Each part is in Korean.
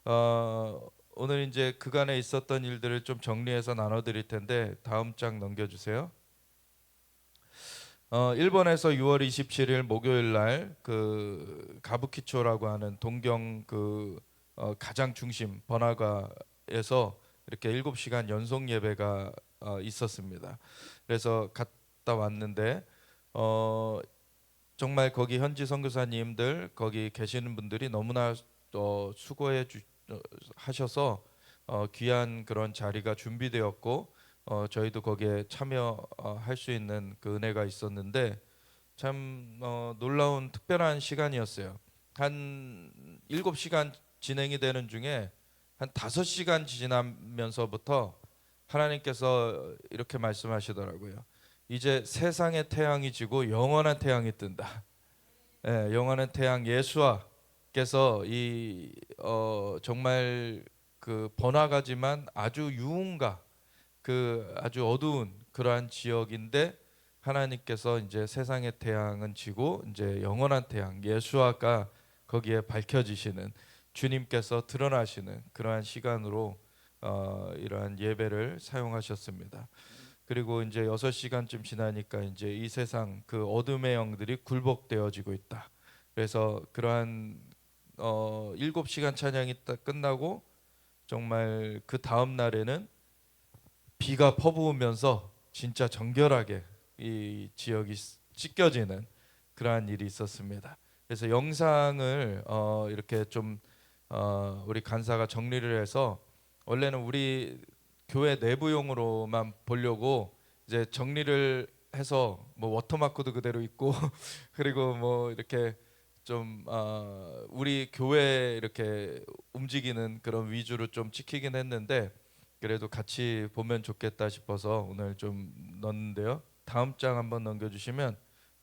오늘 이제 그간에 있었던 일들을 좀 정리해서 나눠드릴 텐데 다음 장 넘겨주세요. 일본에서 6월 27일 목요일 날 그 가부키초라고 하는 동경 가장 중심 번화가에서 이렇게 7시간 연속 예배가 있었습니다. 그래서 갔다 왔는데 어, 정말 거기 현지 선교사님들 거기 계시는 분들이 너무나 하셔서 귀한 그런 자리가 준비되었고 저희도 거기에 참여할 수 있는 그 은혜가 있었는데 참 놀라운 특별한 시간이었어요. 한 7시간 진행이 되는 중에 한 5시간 지나면서부터 하나님께서 이렇게 말씀하시더라고요. 이제 세상의 태양이 지고 영원한 태양이 뜬다. 예, 영원한 태양 예수와께서 정말 그 번화가지만 아주 유흥가 그 아주 어두운 그러한 지역인데 하나님께서 이제 세상의 태양은 지고 이제 영원한 태양 예수와가 거기에 밝혀지시는 주님께서 드러나시는 그러한 시간으로 이러한 예배를 사용하셨습니다. 그리고 이제 6시간쯤 지나니까 이제 이 세상 그 어둠의 영들이 굴복되어지고 있다. 그래서 그러한 7시간 찬양이 딱 끝나고 정말 그 다음 날에는 비가 퍼부으면서 진짜 정결하게 이 지역이 찢겨지는 그러한 일이 있었습니다. 그래서 영상을 이렇게 좀 우리 간사가 정리를 해서 원래는 우리 교회 내부용으로만 보려고 이제 정리를 해서 뭐 워터마크도 그대로 있고 그리고 뭐 이렇게 좀 우리 교회 이렇게 움직이는 그런 위주로 좀 찍히긴 했는데 그래도 같이 보면 좋겠다 싶어서 오늘 좀 넣었는데요. 다음 장 한번 넘겨주시면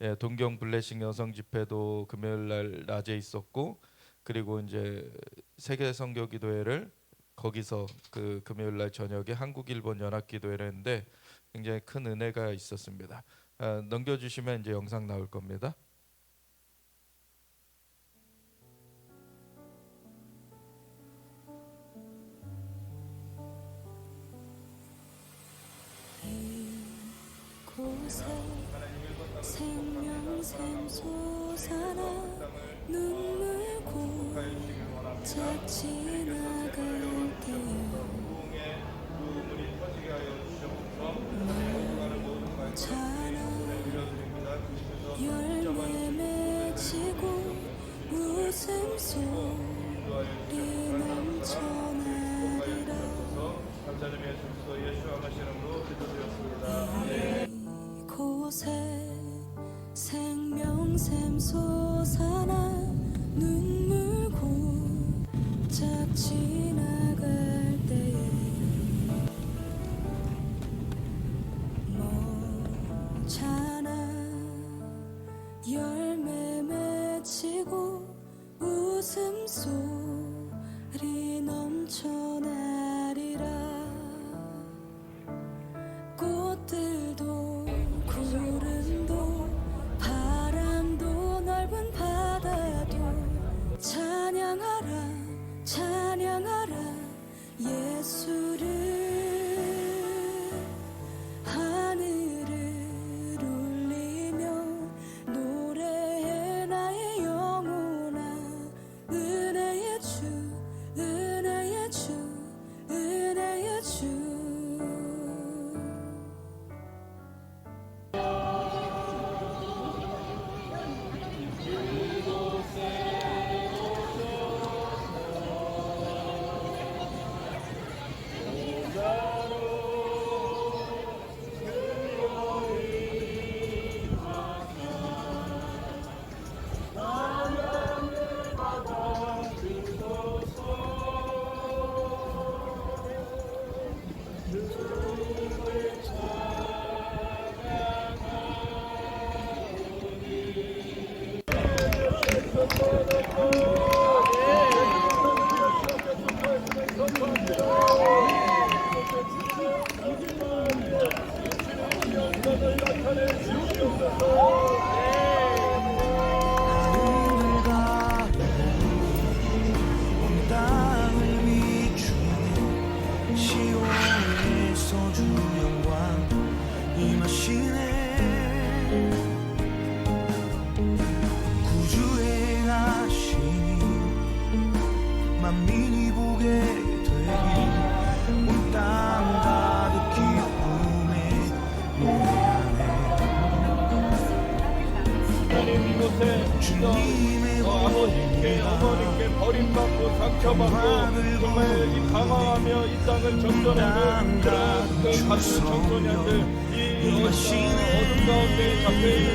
예, 동경 블레싱 여성 집회도 금요일 날 낮에 있었고 그리고 이제 세계 선교 기도회를 거기서 그 금요일 날 저녁에 한국 일본 연합 기도회를 했는데 굉장히 큰 은혜가 있었습니다. 넘겨주시면 이제 영상 나올 겁니다. 이곳에 생명샘 솟아나 눈물 고작 지나갈 때에 괜찮아 열매 맺히고 웃음소리 넘쳐나리라 이곳에 생명샘 솟아나 눈물 고작 지나갈 때에 괜찮아 열매 맺히고 웃음소리 넘쳐나리라 꽃들도 구름도 바람도 넓은 바다도 찬양하라 찬양하라 만민이 보게 되길 온 땅 가득 기쁨에 노래하네. 하나님 이곳에 주님의 어머니께 버림받고 상처받고 정말 이 방황하며 이 땅을 정전하는 그런 그 가슴 청소년들 이 어둠 가운데 잡혀있는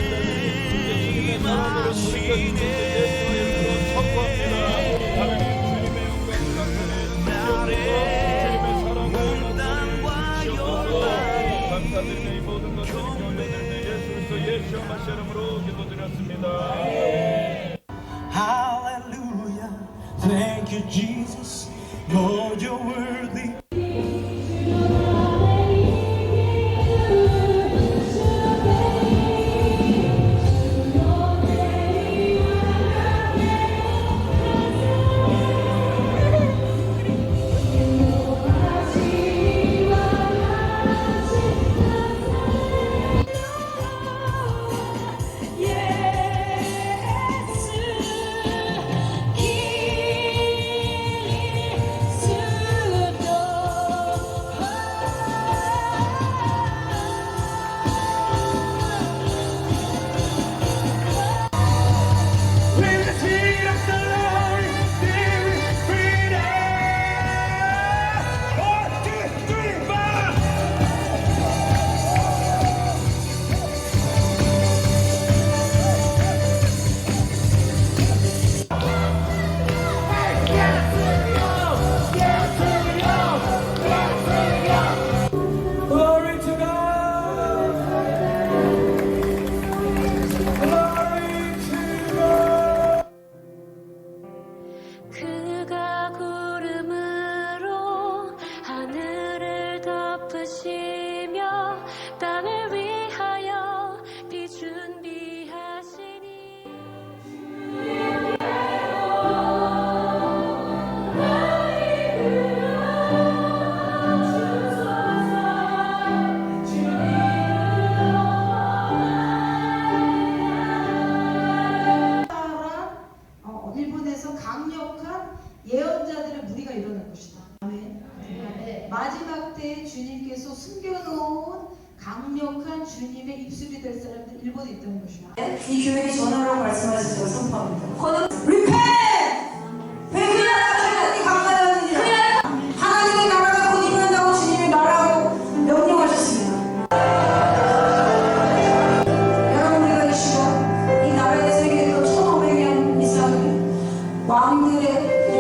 주님의 사랑으로 돌이켜주는 예수의 이름으로 선포합니다. 하나님 주님의 영광 주님의 사랑을 주시옵소서. 감사드리며 이 모든 것들을 올려드리며 예수 그리스도 예수와 마시 이름으로 기도드렸습니다. Hallelujah, thank you Jesus, Lord you're worthy. 그가 구름으로 하늘을 덮으시며 땅을 위하여 비 준비하시니 일본에서 강력한 예언자들의 무리가 일어날 것이다. 아멘. 마지막 때에 주님께서 숨겨놓은 강력한 주님의 입술이 될 사람들 일본에 있다는 것이다. 이 교회에 전하라고 말씀하셔서 선포합니다. Repent! 회개하라! 강하다느니라. 하나님의 나라가 곧 임한다고 주님이 말하고 명령하셨습니다. 여러분 우리가 이 시간 이 나라의 세계에서 1500년 이상 왕들의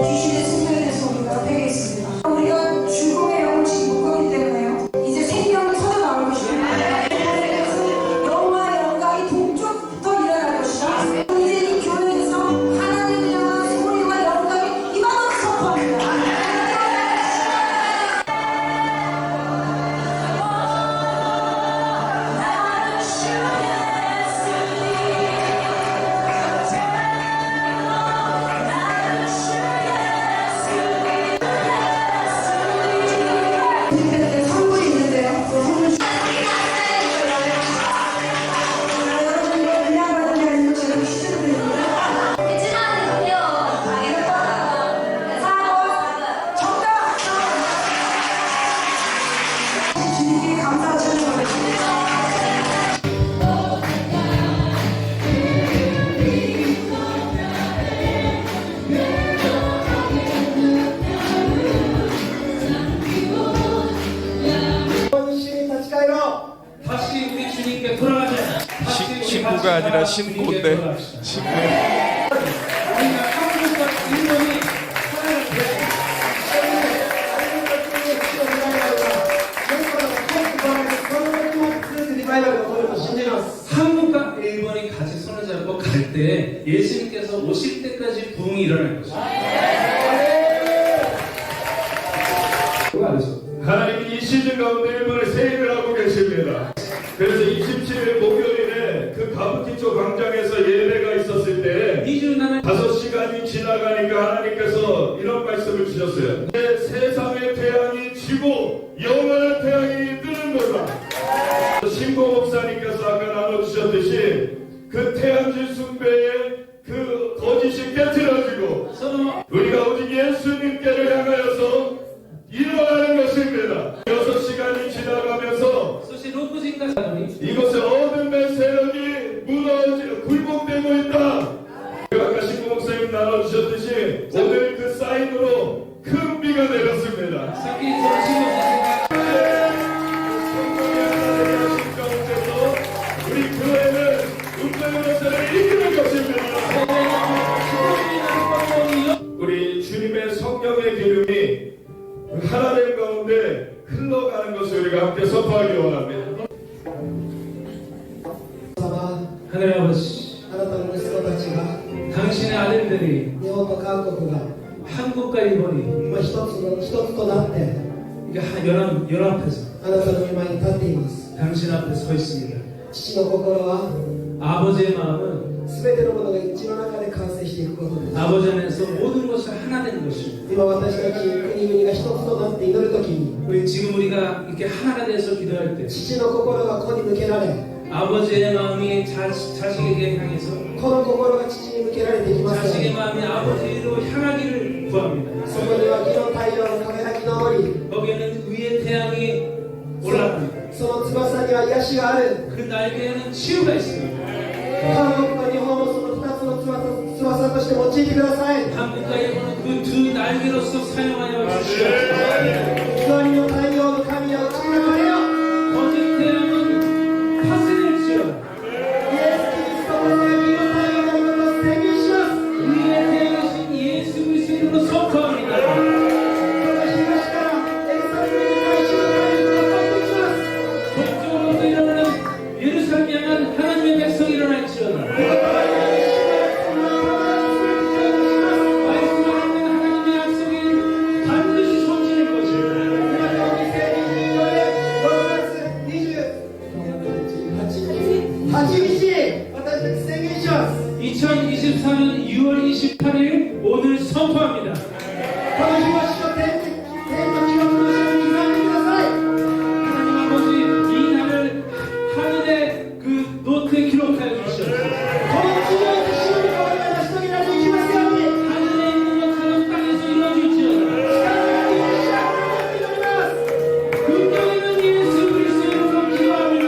귀신의 승리에 대해서 우리가 회개했습니다. 우리가 죽음의 영을 지금 묶었기 때문에요. 이제 생명이 터져 나올 것입니다. 영화의 영광이 동쪽부터 일어날 것이다. 이제 이 교회에서 하나님을 향한 소리와 영광이 임하는 선포합니다. 선물이 있는데요. 그 선물 여러분들 그냥 받은 게 아니고 제가 퀴즈를 드립니다. 정답! 주님께 감사와 찬양을 드립니다. 다시 우리 주님께 돌아가자. 신부가 아니라 신고인데 신부. 우리가 한국과 일본이 한국과 일본이 같이 손을 잡고 갈 때 예수님께서 오실 때까지 부흥이 일어날 것입니다. 하나님이 이 시즌 가운데 일본에 세일을 하고 계십니다. 그래서 27일 목요일에 그 가부키초 광장에서 예배가 있었을 때 5시간이 지나가니까 하나님께서 이런 말씀을 주셨어요. 이제 세상의 태양이 지고 영원한 태양이 뜨는 거다. 신고 목사님께서 아까 나눠주셨듯이 그 태양신 숭배의 그 거짓이 깨트려지고 우리가 오직 예수님께를 향하여서 일어나는 것입니다. 6시간이 지나가면서 そして6時からなのに 이곳에 어둠의 세력이 굴복되고 있다. 아까 신부 목사님 나눠주셨듯이 오늘 그 사인으로 큰 비가 내렸습니다. さっきその新聞さんが 성령의 하나님의 하신 가운데서 우리 교회는 운명의 역사를 이기는 것입니다. 우리 주님의 성령의 기름이 하나님 가운데 흘러가는 것을 우리가 함께 선포하기 원합니다. 様、 하늘 아버지 あなたの息子たちが 당신의 아들들이 日本と韓国が、 한국과 일본이 一つとなって 이게 연합해서 あなたの御前に立っています。 당신 앞에 서 있습니다. 父の心は 아버지의 마음은 全てのものが一致の中で完成していくことです。 아버지 안에서 모든 것이 하나 되는 것입니다. 今私たち国々が一つとなって祈るときに、 지금 우리가 이렇게 하나가 돼서 기도할 때 父の心が子に向けられ、 아버지의 마음이 자식에게 향해서 子の心が父に向けられていきますよう 자식의 に、 마음이 아버지로 향하기를 구합니다. そこには義の太陽の輝きのおり、 거기에는 위의 태양이 올라갑니다. その翼には癒しがある。 그 날개에는 치유가 있습니다. 韓国と日本をその二つの翼として用いてください。 한국과 일본은 그 두 날개로서 사용하여 주시옵소서. 光の太陽の神よ、打ち砕かれよ。 거짓 태양은 파쇄될지어다. イエス・キリストこそが義の太陽であることを宣言します。 위의 태양이신 예수 그리스도 이름으로 선포합니다. この東からエルサレムに回収の回復が帰ってきます。 동쪽으로부터 일어나는 예루살렘 향한 하나님의 백성이 일어날지어다. 말씀하는 하나님의 약속이 반드시 성취될 것입니다. 2024년 6월 28일 오늘 선포합니다. 하나님 아버지 이 날을 하늘의 그 노트에 기록하여 주시옵소서. 하늘에 있는 것처럼 땅에서 이루어질지어다. 분명히는 예수 그리스도 이름으로 기도합니다.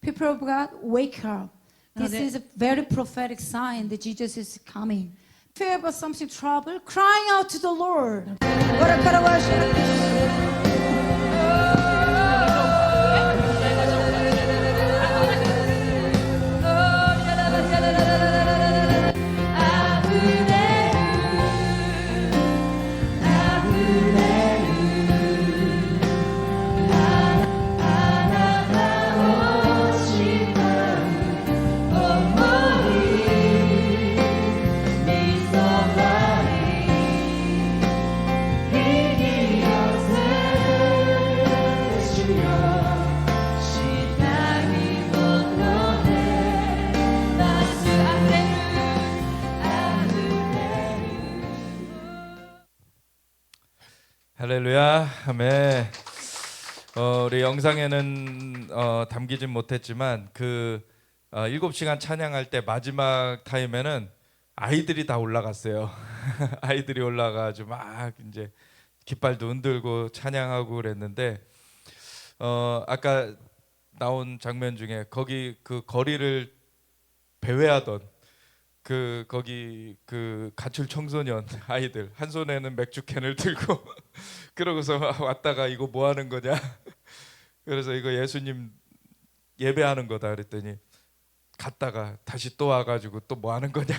People of God, wake up. This is a very prophetic sign that Jesus is coming. If you have something trouble, crying out to the Lord. 할렐루야, 아멘. 우리 영상에는 담기진 못했지만 그 7시간 찬양할 때 마지막 타임에는 아이들이 다 올라갔어요. 아이들이 올라가지고 막 이제 깃발도 흔들고 찬양하고 그랬는데 아까 나온 장면 중에 거기 그 거리를 배회하던 거기 그 가출 청소년 아이들 한 손에는 맥주캔을 들고 그러고서 왔다가 이거 뭐 하는 거냐 그래서 이거 예수님 예배하는 거다 그랬더니 갔다가 다시 또 와가지고 또 뭐 하는 거냐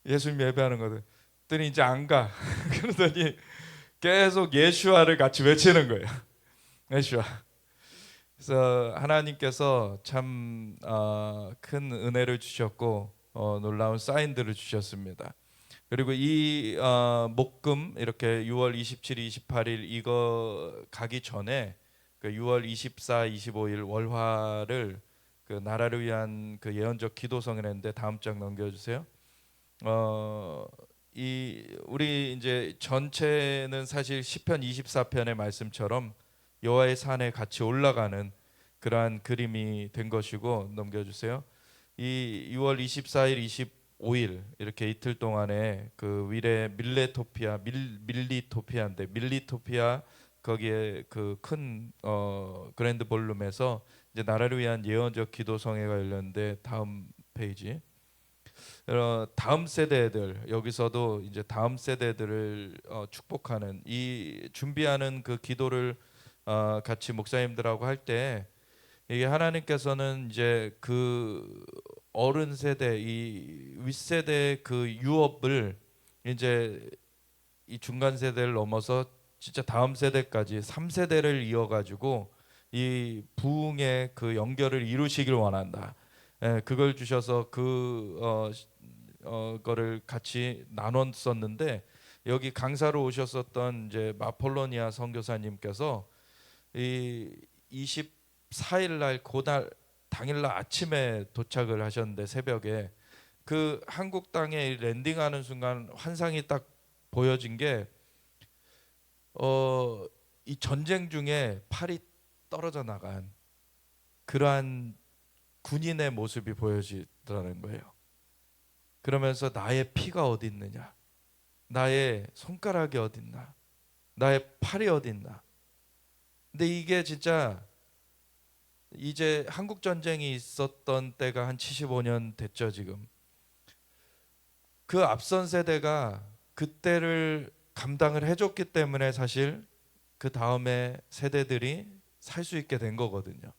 예수님 예배하는 거든. 그랬더니 이제 안 가. 그러더니 계속 예슈아를 같이 외치는 거예요. 예슈아. 그래서 하나님께서 참 큰 은혜를 주셨고 놀라운 사인들을 주셨습니다. 그리고 이 목금 이렇게 6월 27일, 28일 이거 가기 전에 그 6월 24, 25일 월화를 그 나라를 위한 그 예언적 기도성을 했는데 다음 장 넘겨주세요. 이 우리 이제 전체는 사실 시편 24편의 말씀처럼 여호와의 산에 같이 올라가는 그러한 그림이 된 것이고 넘겨주세요. 이 6월 24일, 25일 이렇게 이틀 동안에 그 위례 밀리토피아 거기에 그 큰 그랜드 볼룸에서 이제 나라를 위한 예언적 기도성회가 열렸는데 다음 페이지. 다음 세대들 여기서도 이제 다음 세대들을 축복하는 이 준비하는 그 기도를 같이 목사님들하고 할 때 이게 하나님께서는 이제 그 어른 세대 이 윗세대 그 유업을 이제 이 중간 세대를 넘어서 진짜 다음 세대까지 3세대를 이어가지고 이 부흥의 그 연결을 이루시길 원한다. 그걸 주셔서 거를 같이 나눴었는데 여기 강사로 오셨었던 이제 마폴로니아 선교사님께서 이 24일 날 그날 당일날 아침에 도착을 하셨는데 새벽에 그 한국 땅에 랜딩하는 순간 환상이 딱 보여진 게 이 전쟁 중에 팔이 떨어져 나간 그러한 군인의 모습이 보여지더라는 거예요. 그러면서 나의 피가 어디 있느냐, 나의 손가락이 어디 있나, 나의 팔이 어디 있나. 근데 이게 진짜 이제 한국 전쟁이 있었던 때가 한 75년 됐죠 지금. 그 앞선 세대가 그때를 감당을 해줬기 때문에 사실 그 다음에 세대들이 살 수 있게 된 거거든요.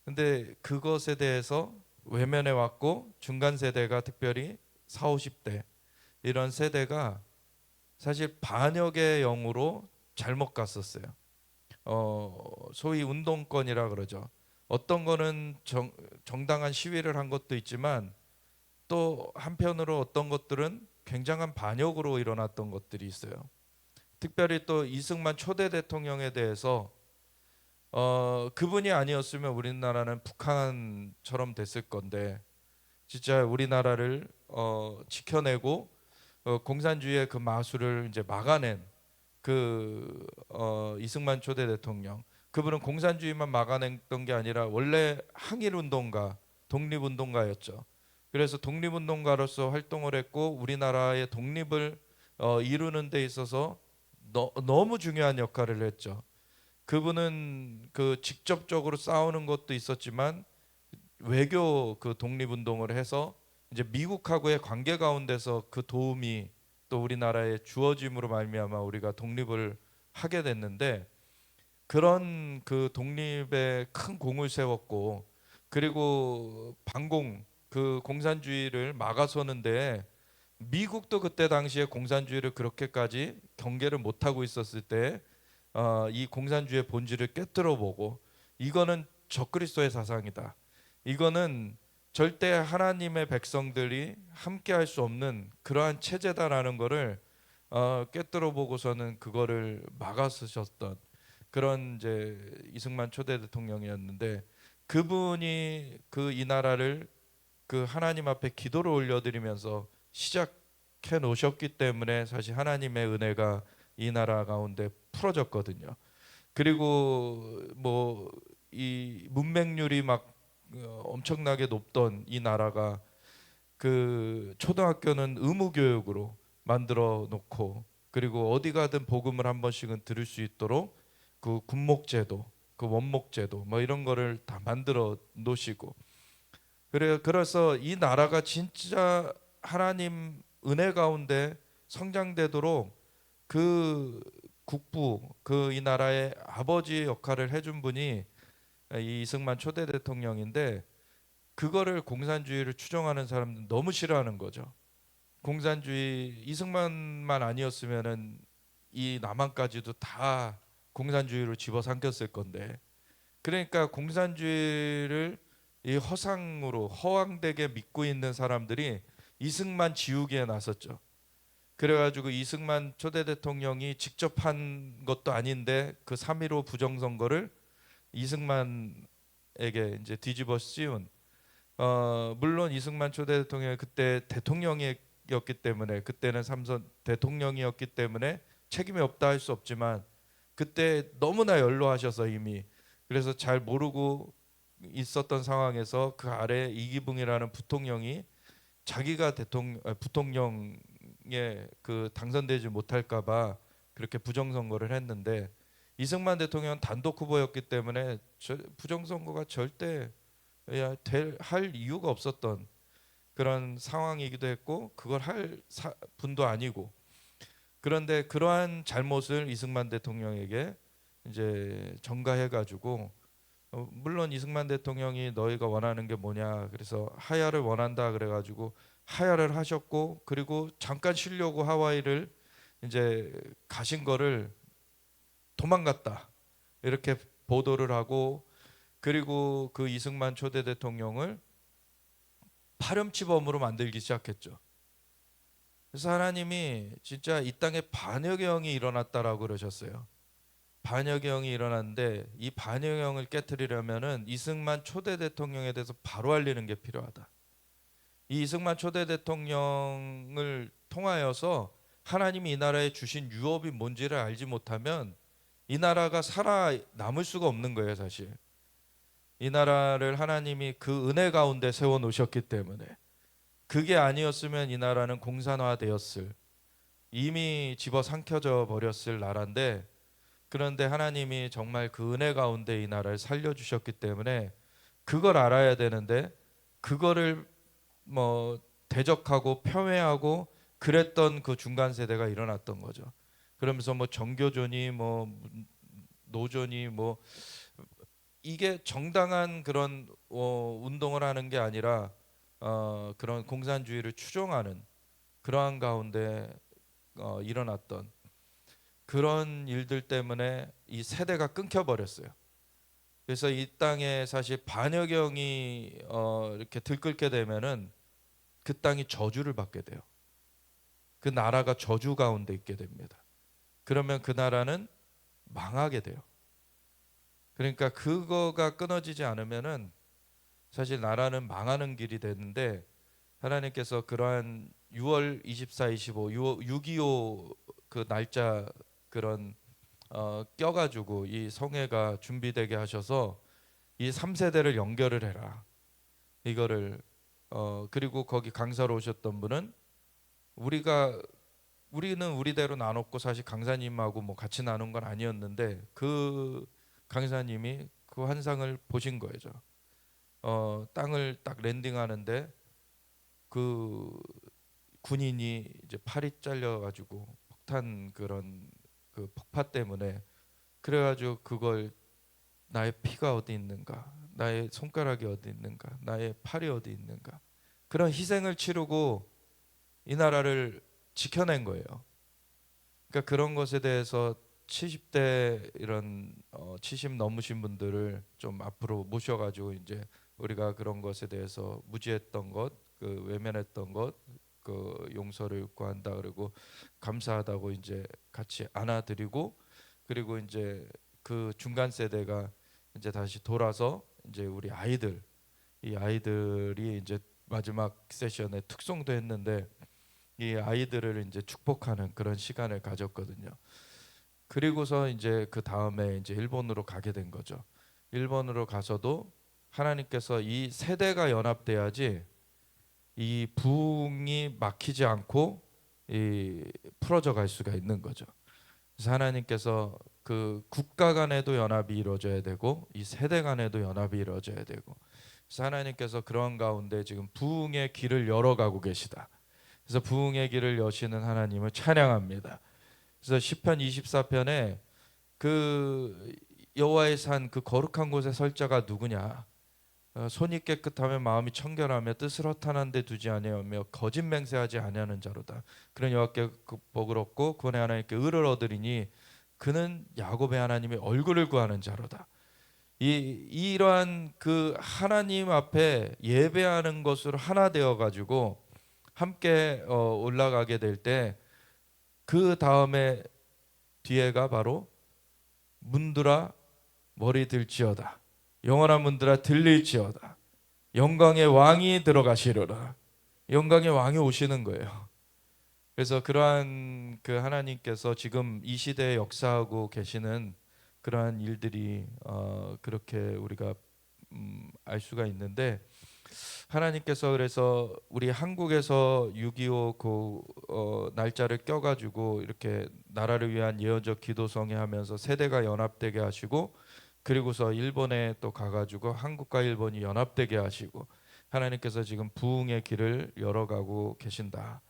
근데 그것에 대해서 외면해 왔고 중간 세대가 특별히 40, 50대 이런 세대가 사실 반역의 영으로 잘못 갔었어요. 소위 운동권이라 그러죠. 어떤 거는 정당한 시위를 한 것도 있지만 또 한편으로 어떤 것들은 굉장한 반역으로 일어났던 것들이 있어요. 특별히 또 이승만 초대 대통령에 대해서 그분이 아니었으면 우리나라는 북한처럼 됐을 건데 진짜 우리나라를 지켜내고 공산주의의 그 마술을 이제 막아낸 그 이승만 초대 대통령, 그분은 공산주의만 막아냈던 게 아니라 원래 항일운동가, 독립운동가였죠. 그래서 독립운동가로서 활동을 했고 우리나라의 독립을 이루는 데 있어서 너무 중요한 역할을 했죠. 그분은 그 직접적으로 싸우는 것도 있었지만 외교 그 독립운동을 해서 이제 미국하고의 관계 가운데서 그 도움이 또 우리나라에 주어짐으로 말미암아 우리가 독립을 하게 됐는데 그런 그 독립에 큰 공을 세웠고 그리고 반공 그 공산주의를 막아서는데 미국도 그때 당시에 공산주의를 그렇게까지 경계를 못 하고 있었을 때 이 공산주의의 본질을 깨뜨려 보고 이거는 적그리스도의 사상이다. 이거는 절대 하나님의 백성들이 함께 할 수 없는 그러한 체제다라는 거를 깨뜨려 보고서는 그거를 막아서셨던 그런 이제 이승만 초대 대통령이었는데 그분이 그 이 나라를 그 하나님 앞에 기도를 올려드리면서 시작해 놓으셨기 때문에 사실 하나님의 은혜가 이 나라 가운데 풀어졌거든요. 그리고 뭐 이 문맹률이 막 엄청나게 높던 이 나라가 그 초등학교는 의무 교육으로 만들어 놓고 그리고 어디 가든 복음을 한 번씩은 들을 수 있도록 그 군목제도, 그 원목제도 뭐 이런 거를 다 만들어 놓으시고 그래서 이 나라가 진짜 하나님 은혜 가운데 성장되도록 그 국부 그 이 나라의 아버지 역할을 해준 분이 이 이승만 초대 대통령인데 그거를 공산주의를 추종하는 사람들 너무 싫어하는 거죠. 공산주의 이승만만 아니었으면은 이 남한까지도 다 공산주의로 집어삼켰을 건데, 그러니까 공산주의를 이 허상으로 허황되게 믿고 있는 사람들이 이승만 지우기에 나섰죠. 그래가지고 이승만 초대 대통령이 직접 한 것도 아닌데 그 3.15 부정선거를 이승만에게 이제 뒤집어 씌운, 물론 이승만 초대 대통령이 그때 대통령이었기 때문에, 그때는 삼선 대통령이었기 때문에 책임이 없다 할 수 없지만 그때 너무나 연로하셔서 이미, 그래서 잘 모르고 있었던 상황에서 그 아래 이기붕이라는 부통령이 자기가 부통령에 그 당선되지 못할까봐 그렇게 부정선거를 했는데, 이승만 대통령은 단독 후보였기 때문에 부정선거가 절대 할 이유가 없었던 그런 상황이기도 했고, 그걸 할 분도 아니고. 그런데 그러한 잘못을 이승만 대통령에게 이제 전가해가지고, 물론 이승만 대통령이 너희가 원하는 게 뭐냐, 그래서 하야를 원한다 그래가지고 하야를 하셨고, 그리고 잠깐 쉬려고 하와이를 이제 가신 거를 도망갔다 이렇게 보도를 하고, 그리고 그 이승만 초대 대통령을 파렴치범으로 만들기 시작했죠. 그래서 하나님이 진짜 이 땅에 반역의 일어났다라고 그러셨어요. 반역의 일어났는데 이 반역의 깨트리려면은 이승만 초대 대통령에 대해서 바로 알리는 게 필요하다. 이 이승만 초대 대통령을 통하여서 하나님이 이 나라에 주신 유업이 뭔지를 알지 못하면 이 나라가 살아남을 수가 없는 거예요. 사실 이 나라를 하나님이 그 은혜 가운데 세워 놓으셨기 때문에, 그게 아니었으면 이 나라는 공산화되었을, 이미 집어삼켜져 버렸을 나라인데, 그런데 하나님이 정말 그 은혜 가운데 이 나라를 살려주셨기 때문에 그걸 알아야 되는데, 그거를 뭐 대적하고 폄훼하고 그랬던 그 중간 세대가 일어났던 거죠. 그러면서 뭐 정교조니 뭐 노조니 뭐 이게 정당한 그런 운동을 하는 게 아니라 그런 공산주의를 추종하는 그러한 가운데 일어났던 그런 일들 때문에 이 세대가 끊겨버렸어요. 그래서 이 땅에 사실 반역경이 이렇게 들끓게 되면은 그 땅이 저주를 받게 돼요. 그 나라가 저주 가운데 있게 됩니다. 그러면 그 나라는 망하게 돼요. 그러니까 그거가 끊어지지 않으면은 사실 나라는 망하는 길이 되는데, 하나님께서 그러한 6월 24, 25, 6.25 그 날짜 그런 껴가지고 이 성회가 준비되게 하셔서 이 3세대를 연결을 해라. 이거를 그리고 거기 강사로 오셨던 분은 우리는 우리대로 나눴고 사실 강사님하고 뭐 같이 나눈 건 아니었는데, 그 강사님이 그 환상을 보신 거죠. 땅을 딱 랜딩하는데 그 군인이 이제 팔이 잘려가지고 폭탄 그런 그 폭파 때문에, 그래가지고 그걸 나의 피가 어디 있는가, 나의 손가락이 어디 있는가, 나의 팔이 어디 있는가, 그런 희생을 치르고 이 나라를 지켜낸 거예요. 그러니까 그런 것에 대해서 70대 이런 70 넘으신 분들을 좀 앞으로 모셔가지고 이제 우리가 그런 것에 대해서 무지했던 것, 그 외면했던 것, 그 용서를 구한다 그러고 감사하다고 이제 같이 안아드리고, 그리고 이제 그 중간 세대가 이제 다시 돌아서 이제 우리 아이들, 이 아이들이 이제 마지막 세션에 특송도 했는데 이 아이들을 이제 축복하는 그런 시간을 가졌거든요. 그리고서 이제 그 다음에 이제 일본으로 가게 된 거죠. 일본으로 가서도 하나님께서 이 세대가 연합돼야지 이 부흥이 막히지 않고 풀어져 갈 수가 있는 거죠. 그래서 하나님께서 그 국가 간에도 연합이 이루어져야 되고 이 세대 간에도 연합이 이루어져야 되고, 그래서 하나님께서 그런 가운데 지금 부흥의 길을 열어가고 계시다. 그래서 부흥의 길을 여시는 하나님을 찬양합니다. 그래서 시편 24편에 그 여호와의 산 그 거룩한 곳에 설 자가 누구냐, 손이 깨끗하면 마음이 청결하며 뜻을 허탄한 데 두지 아니하며 거짓 맹세하지 아니하는 자로다. 그런 여호와께 복을 얻고 구원의 하나님께 의를 얻으리니 그는 야곱의 하나님의 얼굴을 구하는 자로다. 이러한 그 하나님 앞에 예배하는 것으로 하나 되어 가지고 함께 올라가게 될 때 그 다음에 뒤에가 바로 문들아 머리 들지어다. 영원한 문들아 들릴지어다. 영광의 왕이 들어가시리라. 영광의 왕이 오시는 거예요. 그래서 그러한 그 하나님께서 지금 이 시대에 역사하고 계시는 그러한 일들이 그렇게 우리가 알 수가 있는데, 하나님께서 그래서 우리 한국에서 6.25 그 날짜를 껴가지고 이렇게 나라를 위한 예언적 기도성회 하면서 세대가 연합되게 하시고, 그리고서 일본에 또 가가지고 한국과 일본이 연합되게 하시고, 하나님께서 지금 부흥의 길을 열어가고 계신다.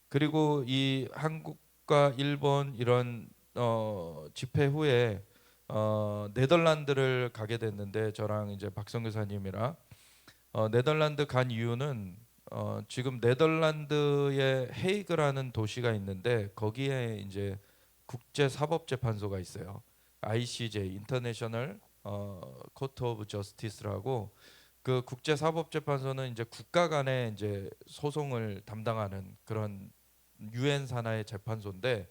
그리고 이 한국과 일본 이런 집회 후에 네덜란드를 가게 됐는데, 저랑 이제 박성 교사님이랑 네덜란드 간 이유는 지금 네덜란드의 헤이그라는 도시가 있는데 거기에 이제 국제사법재판소가 있어요. ICJ, 인터내셔널 코트 오브 저스티스라고. 그 국제사법재판소는 이제 국가 간의 이제 소송을 담당하는 그런 유엔 산하의 재판소인데,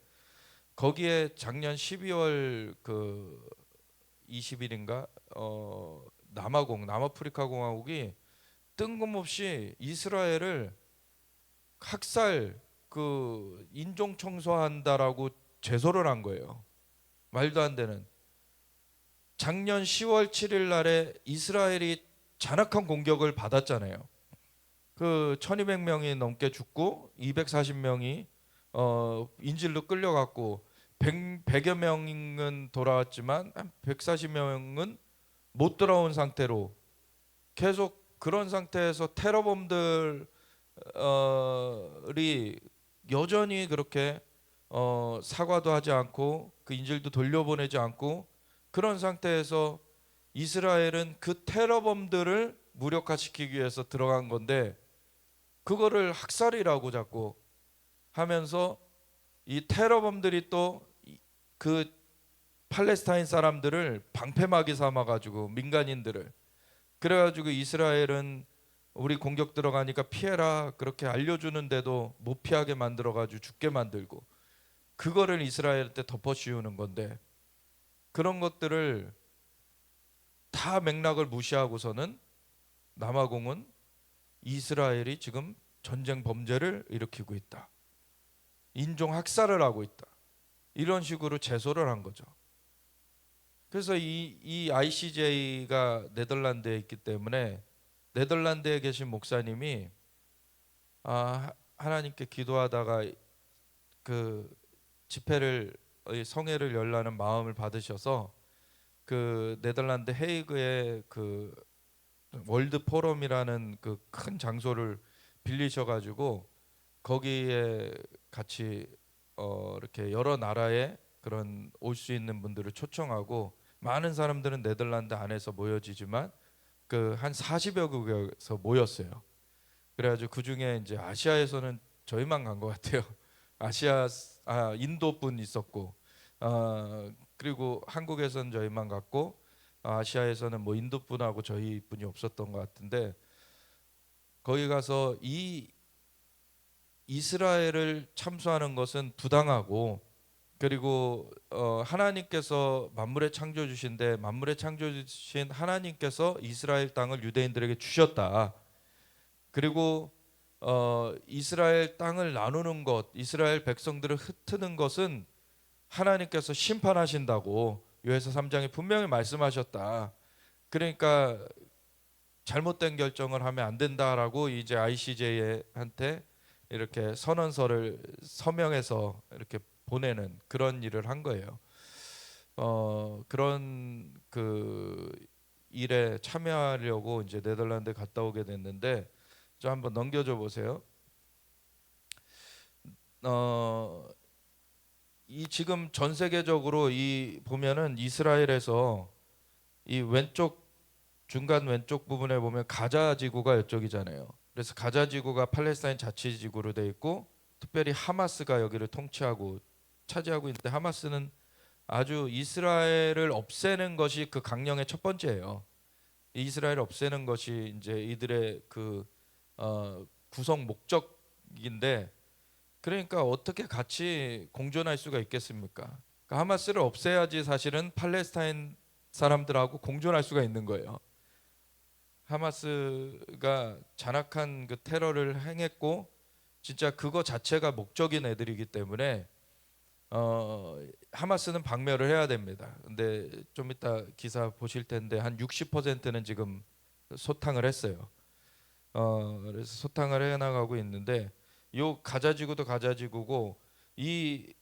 거기에 작년 12월 그 20일인가 남아프리카 공화국이 뜬금없이 이스라엘을 학살 그 인종 청소한다라고 제소를 한 거예요. 말도 안 되는. 작년 10월 7일 날에 이스라엘이 잔악한 공격을 받았잖아요. 그 1200명이 넘게 죽고 240명이 인질로 끌려갔고 100여 명은 돌아왔지만 한 140명은 못 돌아온 상태로 계속 그런 상태에서 테러범들이 여전히 그렇게 사과도 하지 않고 그 인질도 돌려보내지 않고 그런 상태에서 이스라엘은 그 테러범들을 무력화시키기 위해서 들어간 건데, 그거를 학살이라고 자꾸 하면서 이 테러범들이 또 그 팔레스타인 사람들을 방패막이 삼아가지고 민간인들을, 그래가지고 이스라엘은 우리 공격 들어가니까 피해라 그렇게 알려주는데도 못 피하게 만들어가지고 죽게 만들고, 그거를 이스라엘한테 덮어씌우는 건데, 그런 것들을 다 맥락을 무시하고서는 남아공은 이스라엘이 지금 전쟁 범죄를 일으키고 있다, 인종 학살을 하고 있다, 이런 식으로 제소를 한 거죠. 그래서 이 ICJ가 네덜란드에 있기 때문에 네덜란드에 계신 목사님이 하나님께 기도하다가 그 집회를 성회를 열라는 마음을 받으셔서 그 네덜란드 헤이그의 그 월드 포럼이라는 그 큰 장소를 빌리셔가지고 거기에 같이 이렇게 여러 나라의 그런 올 수 있는 분들을 초청하고, 많은 사람들은 네덜란드 안에서 모여지지만 그 한 40여 국에서 모였어요. 그래가지고 그 중에 이제 아시아에서는 저희만 간 것 같아요. 인도 분 있었고, 그리고 한국에서는 저희만 갔고, 아시아에서는 뭐 인도 분하고 저희 분이 없었던 것 같은데, 거기 가서 이 이스라엘을 참수하는 것은 부당하고, 그리고 하나님께서 만물의 창조주신데 만물의 창조주신 하나님께서 이스라엘 땅을 유대인들에게 주셨다. 그리고 이스라엘 땅을 나누는 것, 이스라엘 백성들을 흩트는 것은 하나님께서 심판하신다고 요에서 3장에 분명히 말씀하셨다. 그러니까 잘못된 결정을 하면 안 된다라고 이제 ICJ한테 이렇게 선언서를 서명해서 이렇게 보내는 그런 일을 한 거예요. 그런 그 일에 참여하려고 이제 네덜란드 갔다 오게 됐는데, 저 한번 넘겨줘 보세요. 이 지금 전 세계적으로 이 보면은 이스라엘에서 이 왼쪽 중간 왼쪽 부분에 보면 가자 지구가 이쪽이잖아요. 그래서 가자 지구가 팔레스타인 자치지구로 돼 있고 특별히 하마스가 여기를 통치하고 차지하고 있는데 하마스는 아주 이스라엘을 없애는 것이 그 강령의 첫 번째예요. 이스라엘을 없애는 것이 이제 이들의 그 구성 목적인데 그러니까 어떻게 같이 공존할 수가 있겠습니까? 그러니까 하마스를 없애야지 사실은 팔레스타인 사람들하고 공존할 수가 있는 거예요. 하마스가 잔악한 그 테러를 행했고 진짜 그거 자체가 목적인 애들이기 때문에 하마스는 박멸을 해야 됩니다. 근데 좀 이따 기사 보실 텐데 한 60%는 지금 소탕을 했어요. 그래서 소탕을 해나가고 있는데 요 가자지구도 가자지구고 이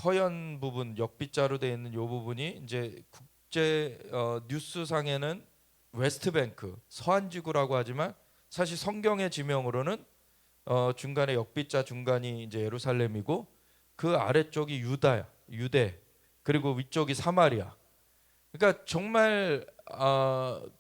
허연 부분 역빗자로 되어 있는 요 부분이 이제 국제 뉴스상에는 웨스트뱅크 서한지구라고 하지만 사실 성경의 지명으로는 중간에 역빗자 중간이 이제 예루살렘이고 그 아래쪽이 유대 그리고 위쪽이 사마리아. 그러니까 정말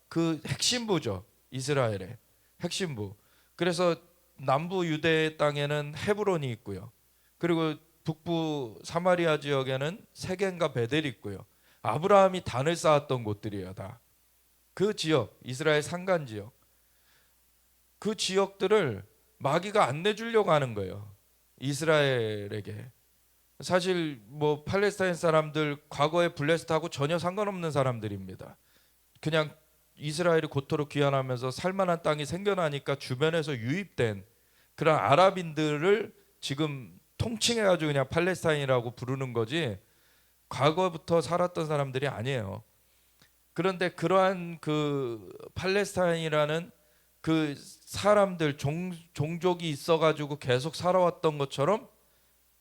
그 핵심부죠. 이스라엘의 핵심부. 그래서 남부 유대 땅에는 헤브론이 있고요. 그리고 북부 사마리아 지역에는 세겐과 베델이 있고요. 아브라함이 단을 쌓았던 곳들이에요. 다. 그 지역, 이스라엘 산간 지역. 그 지역들을 마귀가 안 내주려고 하는 거예요. 이스라엘에게. 사실 뭐 팔레스타인 사람들 과거에 블레스트하고 전혀 상관없는 사람들입니다. 그냥 이스라엘이 고토로 귀환하면서 살만한 땅이 생겨나니까 주변에서 유입된 그런 아랍인들을 지금 통칭해가지고 그냥 팔레스타인이라고 부르는 거지 과거부터 살았던 사람들이 아니에요. 그런데 그러한 그 팔레스타인이라는 그 사람들 종족이 있어가지고 계속 살아왔던 것처럼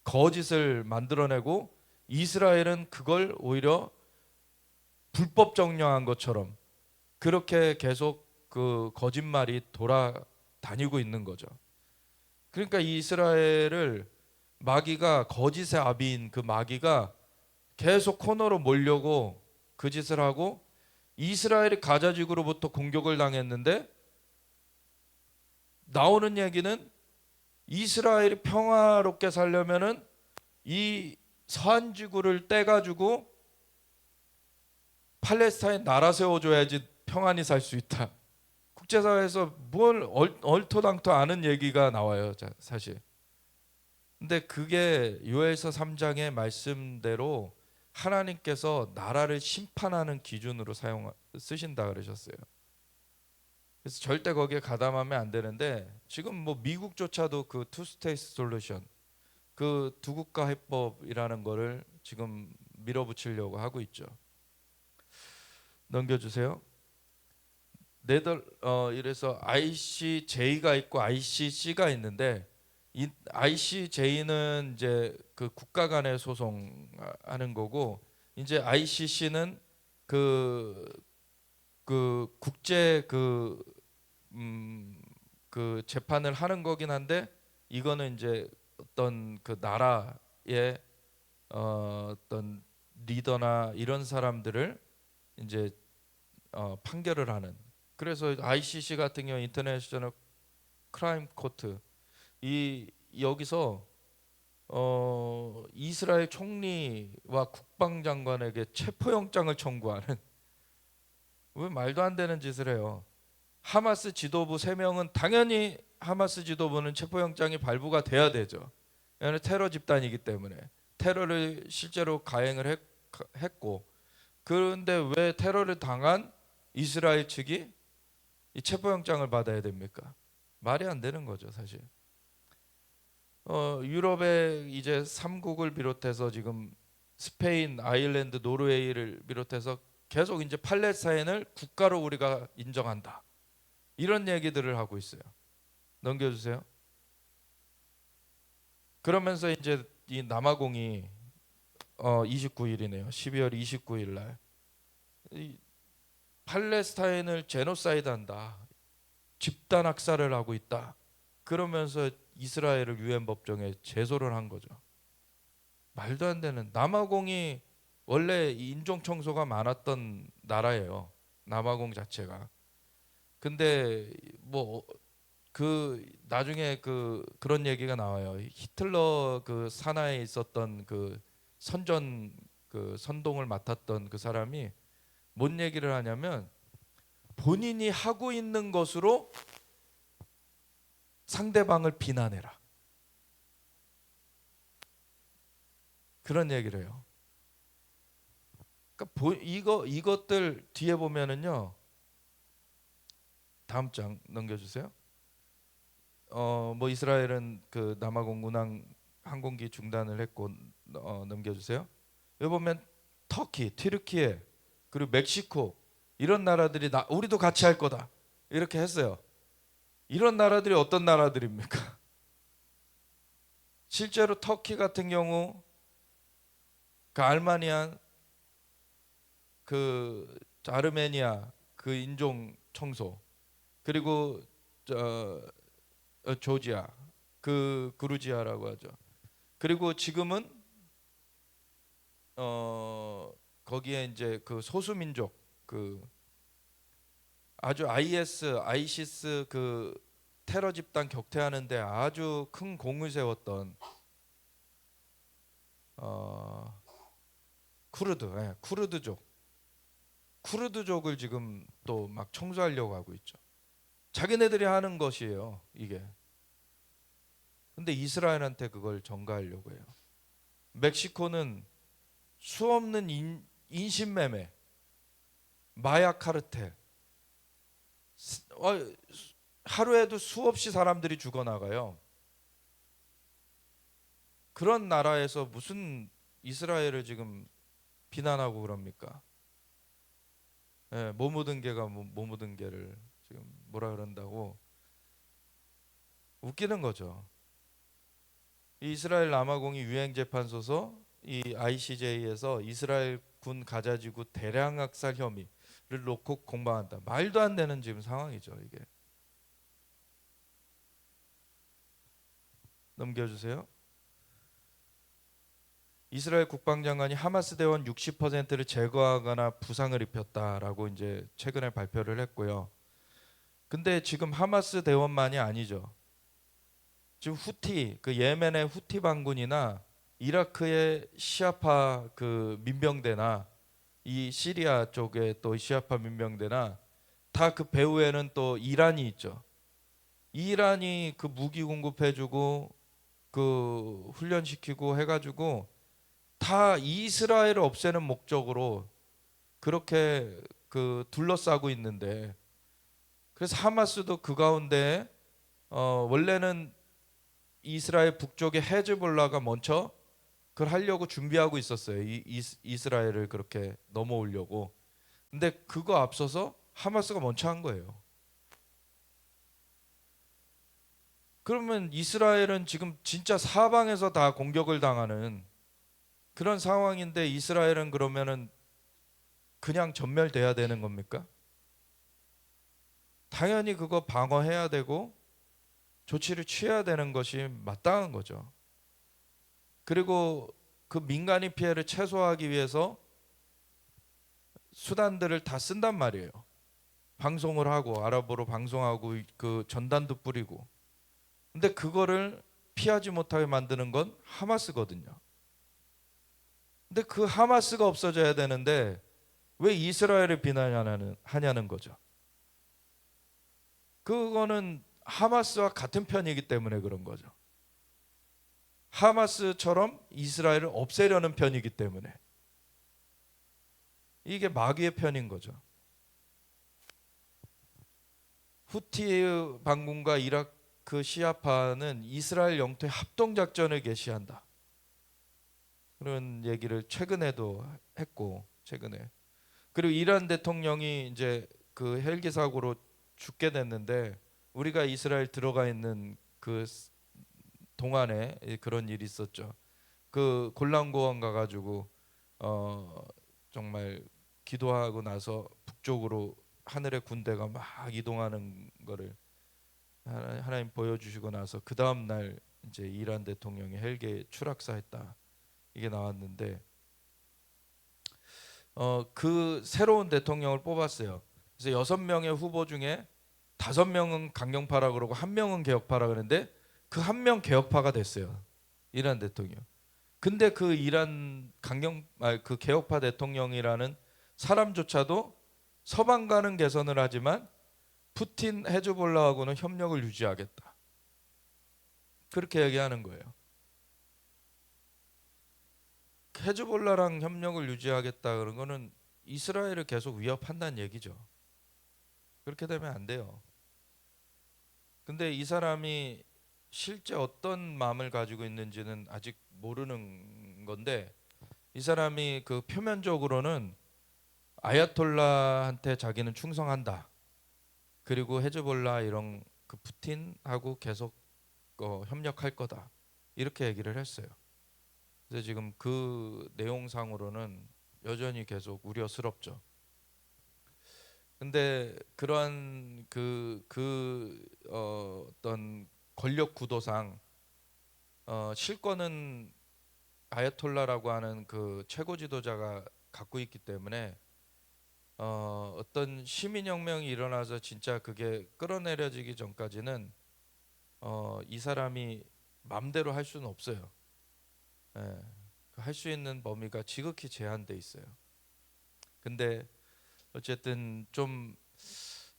거짓을 만들어내고 이스라엘은 그걸 오히려 불법 정령한 것처럼 그렇게 계속 그 거짓말이 돌아다니고 있는 거죠. 그러니까 이스라엘을 마귀가 거짓의 아비인 그 마귀가 계속 코너로 몰려고 그 짓을 하고 이스라엘이 가자지구로부터 공격을 당했는데 나오는 얘기는 이스라엘이 평화롭게 살려면은 이 서한지구를 떼가지고 팔레스타인 나라 세워줘야지 평안히 살 수 있다. 국제사회에서 뭘 얼토당토 아는 얘기가 나와요, 사실. 근데 그게 요엘서 3장의 말씀대로 하나님께서 나라를 심판하는 기준으로 쓰신다 그러셨어요. 그래서 절대 거기에 가담하면 안 되는데 지금 뭐 미국조차도 그 투 스테이트 솔루션 그 두 국가 해법이라는 거를 지금 밀어붙이려고 하고 있죠. 넘겨주세요. 이래서 ICJ가 있고 ICC가 있는데 이 ICJ는 이제 그 국가 간의 소송하는 거고 이제 ICC는 그 국제 그 재판을 하는 거긴 한데 이거는 이제 어떤 그 나라의 어떤 리더나 이런 사람들을 이제 판결을 하는. 그래서 ICC 같은 경우 인터내셔널 크라임 코트 이 여기서 이스라엘 총리와 국방장관에게 체포영장을 청구하는 왜 말도 안 되는 짓을 해요. 하마스 지도부 3명은 당연히 하마스 지도부는 체포영장이 발부가 돼야 되죠. 왜냐하면 테러 집단이기 때문에 테러를 실제로 가행을 했고 그런데 왜 테러를 당한 이스라엘 측이 이 체포영장을 받아야 됩니까? 말이 안 되는 거죠, 사실. 유럽의 이제 3국을 비롯해서 지금 스페인, 아일랜드, 노르웨이를 비롯해서 계속 이제 팔레스타인을 국가로 우리가 인정한다. 이런 얘기들을 하고 있어요. 넘겨주세요. 그러면서 이제 이 남아공이 29일이네요. 12월 29일 날 팔레스타인을 제노사이드한다. 집단 학살을 하고 있다. 그러면서 이스라엘을 유엔 법정에 제소를 한 거죠. 말도 안 되는. 남아공이 원래 인종 청소가 많았던 나라예요. 남아공 자체가. 근데 뭐 그 나중에 그런 얘기가 나와요. 히틀러 그 산하에 있었던 그 선동을 맡았던 그 사람이 뭔 얘기를 하냐면 본인이 하고 있는 것으로 상대방을 비난해라. 그런 얘기를 해요. 그러니까 이것들 뒤에 보면은요. 다음 장 넘겨주세요. 뭐 이스라엘은 그 남아공 운항 항공기 중단을 했고 넘겨주세요. 여기 보면 터키, 튀르키예 그리고 멕시코 이런 나라들이 우리도 같이 할 거다 이렇게 했어요. 이런 나라들이 어떤 나라들입니까? 실제로 터키 같은 경우 그 알마니안 그 아르메니아 그 인종 청소 그리고 조지아 그 그루지아라고 하죠. 그리고 지금은 거기에 이제 그 소수민족 그 아주 아이시스 그 테러 집단 격퇴하는데 아주 큰 공을 세웠던 쿠르드족을 지금 또 막 청소하려고 하고 있죠. 자기네들이 하는 것이에요, 이게. 근데 이스라엘한테 그걸 전가하려고 해요. 멕시코는 수없는 인신매매, 마약 카르텔, 하루에도 수없이 사람들이 죽어나가요. 그런 나라에서 무슨 이스라엘을 지금 비난하고 그럽니까? 예, 뭐 묻은 개가 뭐 묻은 개를 지금 뭐라 그런다고 웃기는 거죠. 이 이스라엘 남아공이 유행재판소서 이 ICJ에서 이스라엘 군 가자지구 대량 학살 혐의를 놓고 공방한다. 말도 안 되는 지금 상황이죠, 이게. 넘겨주세요. 이스라엘 국방장관이 하마스 대원 60%를 제거하거나 부상을 입혔다라고 이제 최근에 발표를 했고요. 근데 지금 하마스 대원만이 아니죠. 지금 후티 그 예멘의 후티 반군이나 이라크의 시아파 그 민병대나 이 시리아 쪽에 또 시아파 민병대나 다 그 배후에는 또 이란이 있죠. 이란이 그 무기 공급해주고 그 훈련시키고 해가지고 다 이스라엘을 없애는 목적으로 그렇게 그 둘러싸고 있는데, 그래서 하마스도 그 가운데 원래는 이스라엘 북쪽의 헤즈볼라가 먼저 그걸 하려고 준비하고 있었어요. 이스라엘을 그렇게 넘어오려고. 근데 그거 앞서서 하마스가 먼저 한 거예요. 그러면 이스라엘은 지금 진짜 사방에서 다 공격을 당하는 그런 상황인데 이스라엘은 그러면은 그냥 전멸돼야 되는 겁니까? 당연히 그거 방어해야 되고 조치를 취해야 되는 것이 마땅한 거죠. 그리고 그 민간인 피해를 최소화하기 위해서 수단들을 다 쓴단 말이에요. 방송을 하고 아랍어로 방송하고 그 전단도 뿌리고. 근데 그거를 피하지 못하게 만드는 건 하마스거든요. 근데 그 하마스가 없어져야 되는데 왜 이스라엘을 비난하냐는 거죠. 그거는 하마스와 같은 편이기 때문에 그런 거죠. 하마스처럼 이스라엘을 없애려는 편이기 때문에 이게 마귀의 편인 거죠. 후티 반군과 이라크 시아파는 이스라엘 영토에 합동작전을 개시한다. 그런 얘기를 최근에도 했고, 최근에. 그리고 이란 대통령이 이제 그 헬기 사고로 죽게 됐는데 우리가 이스라엘 들어가 있는 그 동안에 그런 일이 있었죠. 그 골란 고원 가가지고 정말 기도하고 나서 북쪽으로 하늘의 군대가 막 이동하는 거를 하나님 보여주시고 나서 그 다음 날 이제 이란 대통령이 헬기에 추락사했다. 이게 나왔는데 그 새로운 대통령을 뽑았어요. 그래서 6명의 후보 중에 5명은 강경파라 그러고 1명은 개혁파라 그러는데 그 1명 개혁파가 됐어요. 이란 대통령. 근데 그 그 개혁파 대통령이라는 사람조차도 서방과는 개선을 하지만 푸틴 헤즈볼라하고는 협력을 유지하겠다. 그렇게 얘기하는 거예요. 헤즈볼라랑 협력을 유지하겠다 그런 거는 이스라엘을 계속 위협한다는 얘기죠. 그렇게 되면 안 돼요. 근데 이 사람이 실제 어떤 마음을 가지고 있는지는 아직 모르는 건데, 이 사람이 그 표면적으로는 아야톨라한테 자기는 충성한다. 그리고 헤즈볼라 이런 그 푸틴하고 계속 협력할 거다. 이렇게 얘기를 했어요. 그래서 지금 그 내용상으로는 여전히 계속 우려스럽죠. 근데 그러한 어떤 권력 구도상 실권은 아야톨라라고 하는 그 최고 지도자가 갖고 있기 때문에 어떤 시민혁명이 일어나서 진짜 그게 끌어내려지기 전까지는 이 사람이 맘대로 할 수는 없어요. 할 수 있는 범위가 지극히 제한돼 있어요. 근데 어쨌든 좀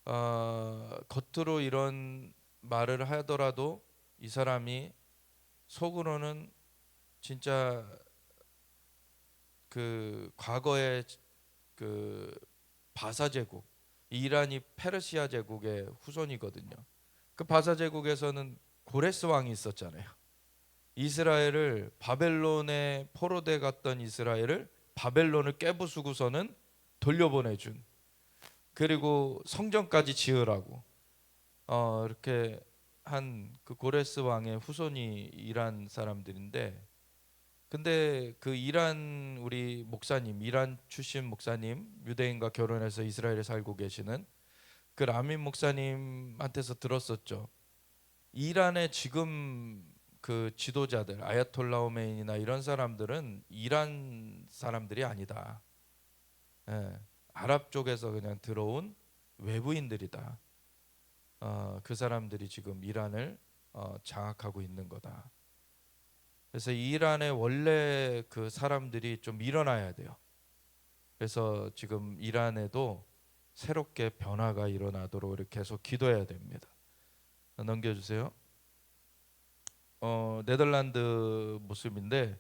겉으로 이런 말을 하더라도 이 사람이 속으로는 진짜 그 과거의 그 바사 제국, 이란이 페르시아 제국의 후손이거든요. 그 바사 제국에서는 고레스 왕이 있었잖아요. 이스라엘을 바벨론에 포로돼 갔던 이스라엘을 바벨론을 깨부수고서는 돌려보내준, 그리고 성전까지 지으라고 이렇게 한 그 고레스 왕의 후손이 이란 사람들인데, 근데 그 이란 우리 목사님, 이란 출신 목사님, 유대인과 결혼해서 이스라엘에 살고 계시는 그 라민 목사님한테서 들었었죠. 이란의 지금 그 지도자들, 아야톨라 호메인이나 이런 사람들은 이란 사람들이 아니다. 아랍 쪽에서 그냥 들어온 외부인들이다. 그 사람들이 지금 이란을 장악하고 있는 거다. 그래서 이란의 원래 그 사람들이 좀 일어나야 돼요. 그래서 지금 이란에도 새롭게 변화가 일어나도록 이렇게 계속 기도해야 됩니다. 넘겨주세요. 네덜란드 모습인데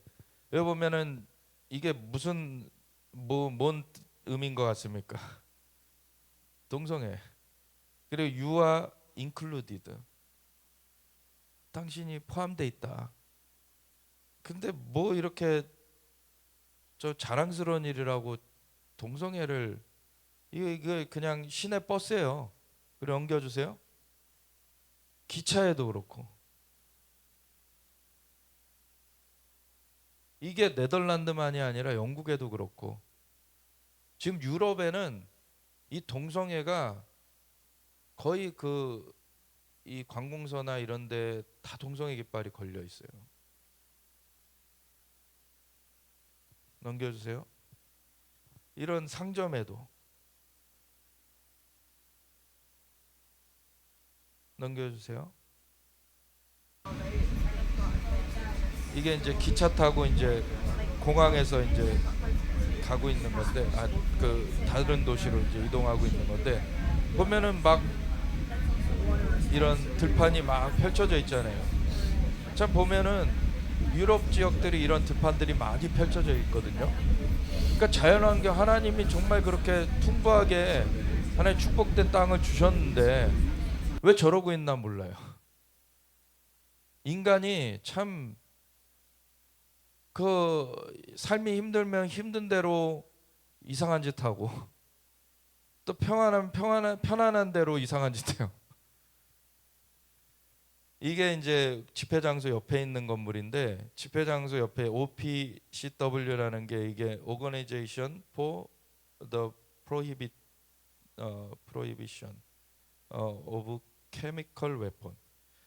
여기 보면은 이게 무슨 뭔 의미인 것 같습니까? 동성애. 그리고 you are included. 당신이 포함돼 있다. 근데 뭐 이렇게 저 자랑스러운 일이라고 동성애를, 이거 그냥 시내 버스예요. 그래 옮겨주세요. 기차에도 그렇고. 이게 네덜란드만이 아니라 영국에도 그렇고, 지금 유럽에는 이 동성애가 거의 이 관공서나 이런데 다 동성애 깃발이 걸려 있어요. 넘겨주세요. 이런 상점에도. 넘겨주세요. 이게 이제 기차 타고 이제 공항에서 이제 가고 있는 건데, 그 다른 도시로 이제 이동하고 있는 건데, 보면은 막 이런 들판이 막 펼쳐져 있잖아요. 참 보면은 유럽 지역들이 이런 들판들이 많이 펼쳐져 있거든요. 그러니까 자연환경, 하나님이 정말 그렇게 풍부하게 하나의 축복된 땅을 주셨는데 왜 저러고 있나 몰라요. 인간이 참 그 삶이 힘들면 힘든 대로 이상한 짓 하고, 또 편안한 대로 이상한 짓 해요. 이게 이제 집회장소 옆에 있는 건물인데, 집회장소 옆에 OPCW라는 게 이게 Organization for the Prohibition of Chemical Weapon.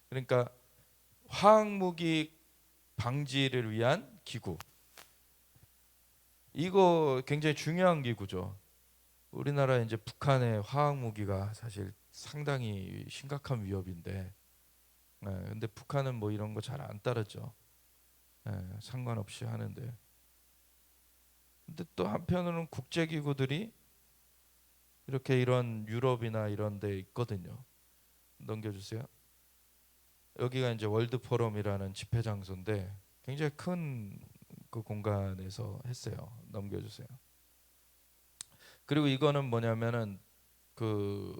그러니까 화학무기 방지를 위한 기구. 이거 굉장히 중요한 기구죠. 우리나라에 이제 북한의 화학무기가 사실 상당히 심각한 위협인데, 근데 북한은 뭐 이런 거 잘 안 따르죠. 상관없이 하는데. 근데 또 한편으로는 국제기구들이 이렇게 이런 유럽이나 이런 데 있거든요. 넘겨주세요. 여기가 이제 월드 포럼이라는 집회 장소인데 굉장히 큰 그 공간에서 했어요. 넘겨주세요. 그리고 이거는 뭐냐면은 그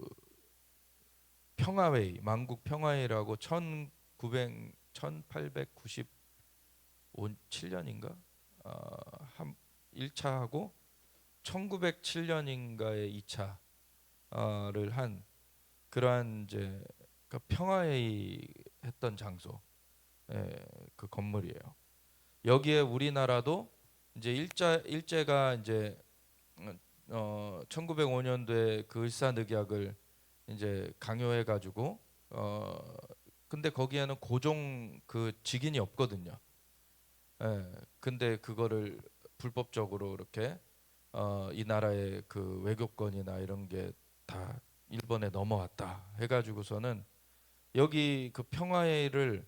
평화회의, 만국 평화회의라고 1897년인가 한 1차하고 1907년인가에 2차를 한 그러한 이제 그 평화회의 했던 장소, 그 건물이에요. 여기에 우리나라도 이제 일제가 이제 1905년도에 그 을사늑약을 이제 강요해 가지고 근데 거기에는 고종 그 직인이 없거든요. 근데 그거를 불법적으로 이렇게 이 나라의 그 외교권이나 이런 게 다 일본에 넘어왔다 해가지고서는 여기 그 평화회의를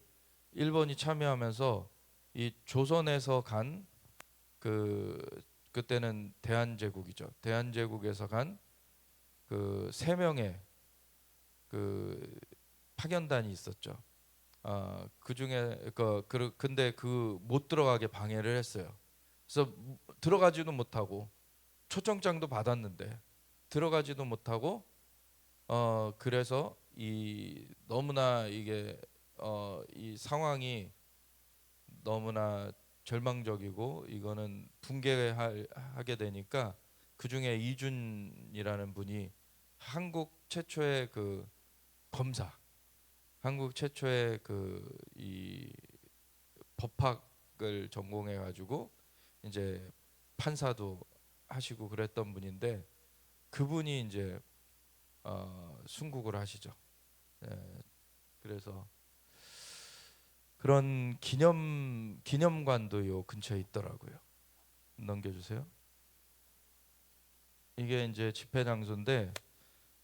일본이 참여하면서 이 조선에서 간 그때는 대한제국이죠. 대한제국에서 간 그 3명의 그 파견단이 있었죠. 그 중에 근데 그 못 들어가게 방해를 했어요. 그래서 들어가지도 못하고 초청장도 받았는데 들어가지도 못하고 그래서 이 너무나 이게 이 상황이 너무나 절망적이고 이거는 붕괴하게 되니까 그 중에 이준이라는 분이 한국 최초의 그 검사, 한국 최초의 그 이 법학을 전공해 가지고 이제 판사도 하시고 그랬던 분인데 그분이 이제 순국을 하시죠. 그래서 그런 기념관도 요 근처에 있더라고요. 넘겨주세요. 이게 이제 집회 장소인데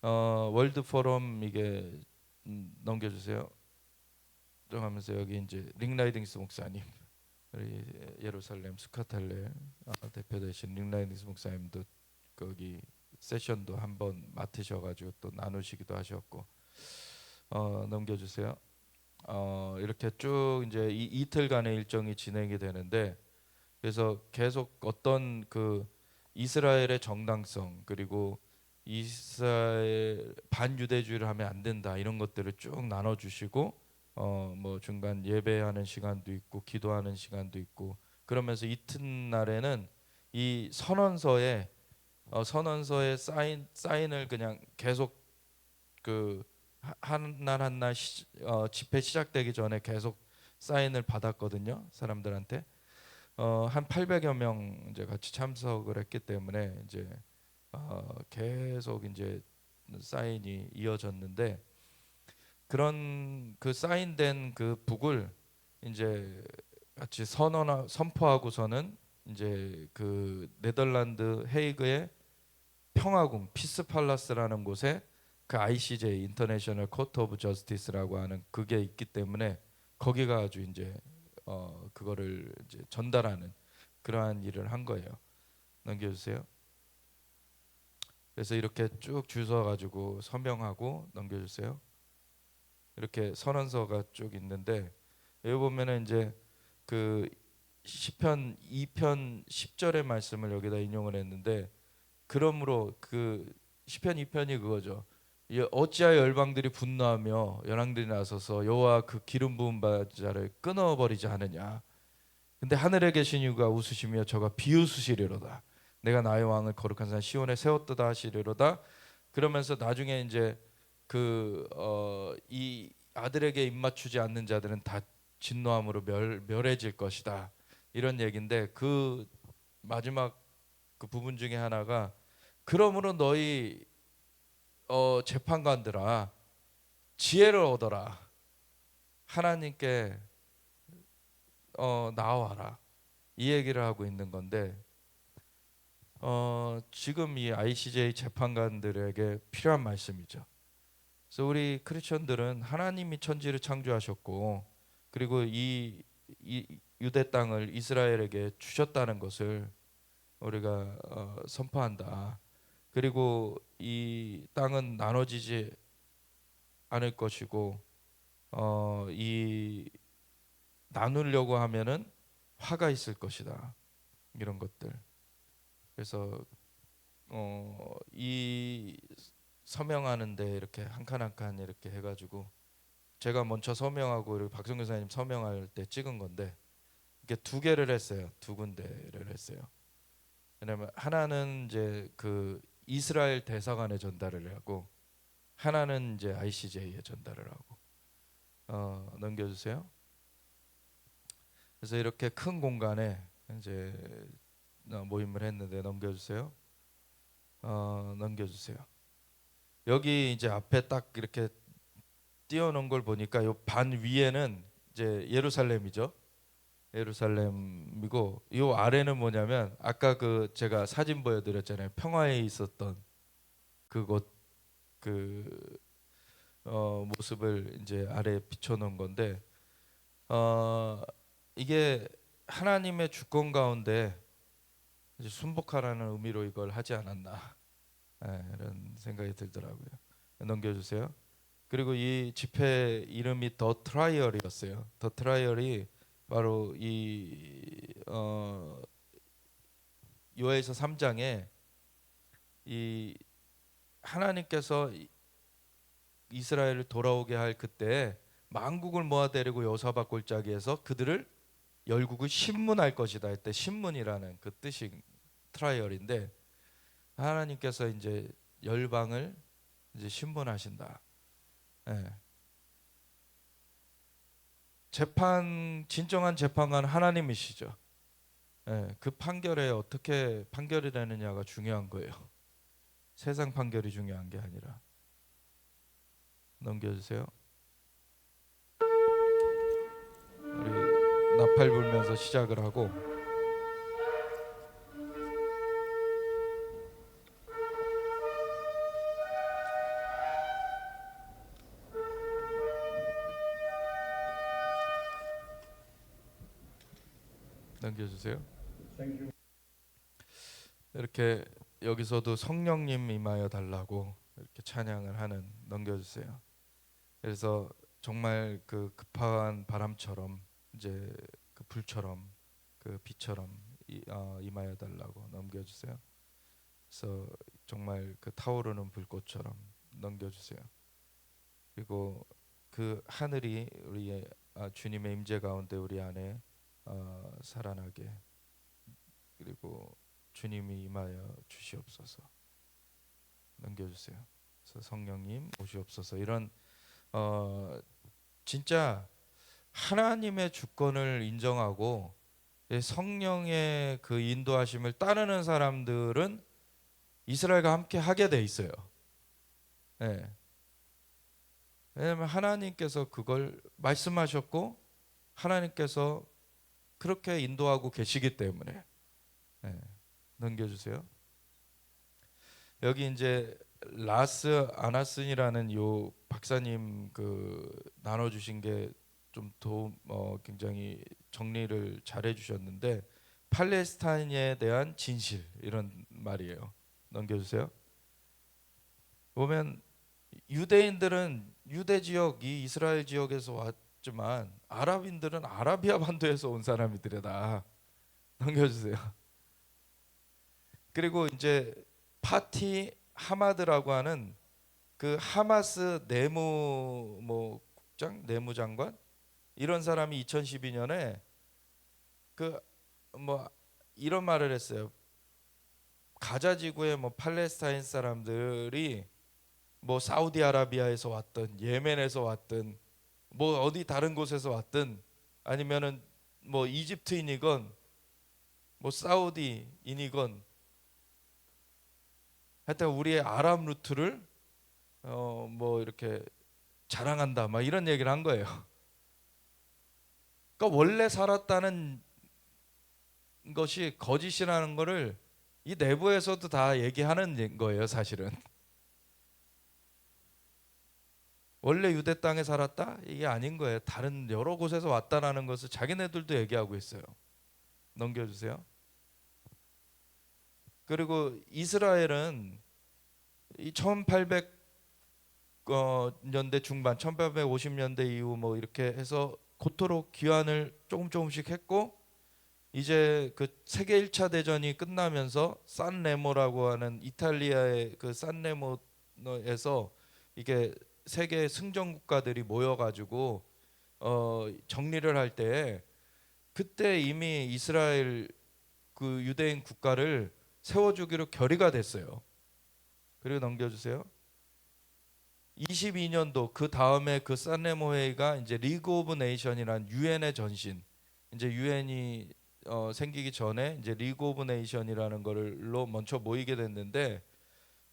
월드 포럼 이게 넘겨주세요. 좀 하면서 여기 이제 링라이딩스 목사님, 우리 예루살렘 스카탈레 대표되신 링라이딩스 목사님도 거기 세션도 한번 맡으셔가지고 또 나누시기도 하셨고 넘겨주세요. 이렇게 쭉 이제 이틀간의 일정이 진행이 되는데 그래서 계속 어떤 그 이스라엘의 정당성 그리고 이스라엘 반유대주의를 하면 안 된다 이런 것들을 쭉 나눠주시고 뭐 중간 예배하는 시간도 있고 기도하는 시간도 있고 그러면서 이튿날에는 이 선언서에 사인을 그냥 계속 그 한 날 한 날 집회 시작되기 전에 계속 사인을 받았거든요. 사람들한테 한 800여 명 이제 같이 참석을 했기 때문에 이제 계속 이제 사인이 이어졌는데 그런 그 사인된 그 북을 이제 같이 선포하고서는 이제 그 네덜란드 헤이그의 평화궁 피스 팔라스라는 곳에 그 ICJ 인터내셔널 코트 오브 저스티스라고 하는 그게 있기 때문에 거기가 아주 이제 그거를 이제 전달하는 그러한 일을 한 거예요. 넘겨주세요. 그래서 이렇게 쭉 줄 서가지고 서명하고 넘겨주세요. 이렇게 선언서가 쭉 있는데 여기 보면은 이제 그 시편 2편 10절의 말씀을 여기다 인용을 했는데 그러므로 그 시편 2편이 그거죠. 어찌하여 열방들이 분노하며 연왕들이 나서서 여호와 그 기름 부은 자를 끊어버리지 않으냐. 근데 하늘에 계신 이가 웃으시며 저가 비웃으시리로다. 내가 나의 왕을 거룩한 산 시온에 세웠도다 하시리로다. 그러면서 나중에 이제 이 아들에게 입맞추지 않는 자들은 다 진노함으로 멸해질 것이다. 이런 얘기인데 그 마지막 그 부분 중에 하나가 그러므로 너희 재판관들아 지혜를 얻어라. 하나님께 나와라. 이 얘기를 하고 있는 건데 지금 이 ICJ 재판관들에게 필요한 말씀이죠. 그래서 우리 크리스천들은 하나님이 천지를 창조하셨고 그리고 이 유대 땅을 이스라엘에게 주셨다는 것을 우리가 선포한다. 그리고 이 땅은 나눠지지 않을 것이고 이 나누려고 하면은 화가 있을 것이다. 이런 것들. 그래서 이 서명하는데 이렇게 한 칸 한 칸 이렇게 해가지고 제가 먼저 서명하고 우리 박성규 사님 서명할 때 찍은 건데 이게 두 개를 했어요. 두 군데를 했어요. 왜냐면 하나는 이제 그 이스라엘 대사관에 전달을 하고 하나는 이제 ICJ에 전달을 하고 넘겨주세요. 그래서 이렇게 큰 공간에 이제 모임을 했는데 넘겨주세요. 넘겨주세요. 여기 이제 앞에 딱 이렇게 띄워놓은 걸 보니까 요 반 위에는 이제 예루살렘이죠. 예루살렘이고 요 아래는 뭐냐면 아까 그 제가 사진 보여드렸잖아요. 평화에 있었던 그곳 모습을 이제 아래에 비춰놓은 건데 이게 하나님의 주권 가운데 이제 순복하라는 의미로 이걸 하지 않았나 이런 생각이 들더라고요. 넘겨주세요. 그리고 이 집회 이름이 더 트라이얼이었어요. 더 트라이얼이 바로 이 요엘서 3장에 이 하나님께서 이스라엘을 돌아오게 할 그때 만국을 모아데리고 여호사밧 골짜기에서 그들을 열국을 신문할 것이다 할 때 신문이라는 그 뜻이 트라이얼인데 하나님께서 이제 열방을 이제 신문하신다. 예. 진정한 재판관 하나님이시죠. 예. 그 판결에 어떻게 판결이 되느냐가 중요한 거예요. 세상 판결이 중요한 게 아니라. 넘겨주세요. 우리 나팔 불면서 시작을 하고 넘겨주세요. 이렇게 여기서도 성령님 임하여 달라고 이렇게 찬양을 하는 넘겨주세요. 그래서 정말 그 급한 바람처럼 이제 그 불처럼 그 비처럼 임하여 달라고 넘겨주세요. 그래서 정말 그 타오르는 불꽃처럼 넘겨주세요. 그리고 그 하늘이 우리의 주님의 임재 가운데 우리 안에 살아나게 그리고 주님이 임하여 주시옵소서. 넘겨주세요. 그래서 성령님 오시옵소서. 이런 진짜 하나님의 주권을 인정하고 성령의 그 인도하심을 따르는 사람들은 이스라엘과 함께 하게 돼 있어요. 네. 왜냐하면 하나님께서 그걸 말씀하셨고 하나님께서 그렇게 인도하고 계시기 때문에. 네. 넘겨주세요. 여기 이제 라스 아나슨이라는 요 박사님 그 나눠주신 게 좀 굉장히 정리를 잘해 주셨는데 팔레스타인에 대한 진실 이런 말이에요. 넘겨주세요. 보면 유대인들은 유대 지역 이 이스라엘 지역에서 왔지만 아랍인들은 아라비아 반도에서 온 사람들이다. 넘겨주세요. 그리고 이제 파티 하마드라고 하는 그 하마스 내무장관 이런 사람이 2012년에 그 이런 말을 했어요. 가자 지구의 팔레스타인 사람들이 사우디아라비아에서 왔든 예멘에서 왔든 어디 다른 곳에서 왔든 아니면은 이집트인이건 사우디인이건 하여튼 우리의 아랍 루트를 이렇게 자랑한다 이런 얘기를 한 거예요. 그러니까 원래 살았다는 것이 거짓이라는 거를 이 내부에서도 다 얘기하는 거예요, 사실은. 원래 유대 땅에 살았다? 이게 아닌 거예요. 다른 여러 곳에서 왔다라는 것을 자기네들도 얘기하고 있어요. 넘겨주세요. 그리고 이스라엘은 이 1800년대 중반, 1850년대 이후 뭐 이렇게 해서 고토록 귀환을 조금씩 했고, 이제 그 세계 1차 대전이 끝나면서 산레모라고 하는 이탈리아의 그 산레모에서 이게 세계 승전 국가들이 모여가지고 정리를 할 때, 그때 이미 이스라엘 그 유대인 국가를 세워주기로 결의가 됐어요. 그리고 넘겨주세요. 22년도 그 다음에 그 산레모 회의가 이제 리그 오브 네이션이란 유엔의 전신, 이제 유엔이 생기기 전에 이제 리그 오브 네이션이라는 걸로 먼저 모이게 됐는데,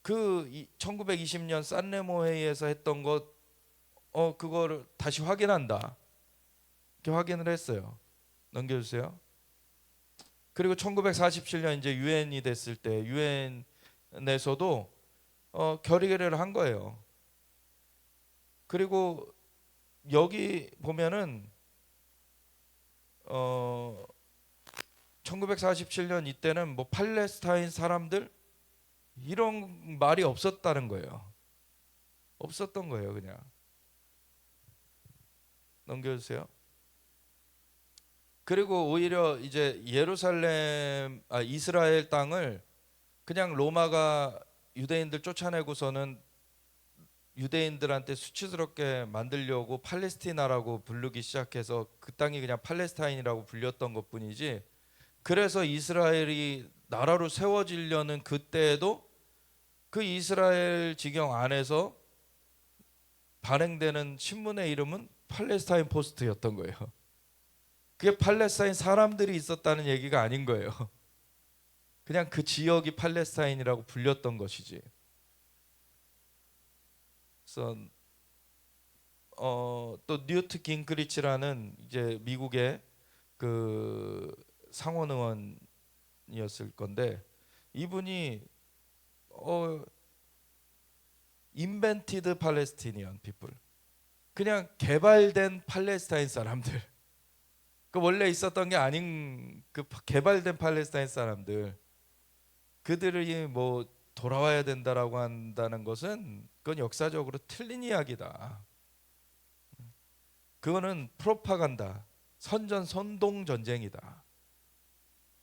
그 1920년 산레모 회의에서 했던 것 그거를 다시 확인한다, 이렇게 확인을 했어요. 넘겨주세요. 그리고 1947년 이제 유엔이 됐을 때 유엔에서도 결의를 한 거예요. 그리고 여기 보면은 1947년 이때는 뭐 팔레스타인 사람들 이런 말이 없었다는 거예요. 없었던 거예요, 그냥. 넘겨주세요. 그리고 오히려 이제 이스라엘 땅을 그냥 로마가 유대인들 쫓아내고서는 유대인들한테 수치스럽게 만들려고 팔레스티나라고 부르기 시작해서 그 땅이 그냥 팔레스타인이라고 불렸던 것뿐이지, 그래서 이스라엘이 나라로 세워지려는 그때에도 그 이스라엘 지경 안에서 발행되는 신문의 이름은 팔레스타인 포스트였던 거예요. 그게 팔레스타인 사람들이 있었다는 얘기가 아닌 거예요. 그냥 그 지역이 팔레스타인이라고 불렸던 것이지. 그래서 또 뉴트 깅크리치라는 이제 미국의 그 상원 의원이었을 건데, 이분이 invented Palestinian people, 그냥 개발된 팔레스타인 사람들, 그 원래 있었던 게 아닌 그 개발된 팔레스타인 사람들, 그들이 뭐 돌아와야 된다라고 한다는 것은 그건 역사적으로 틀린 이야기다. 그거는 프로파간다, 선전 선동 전쟁이다.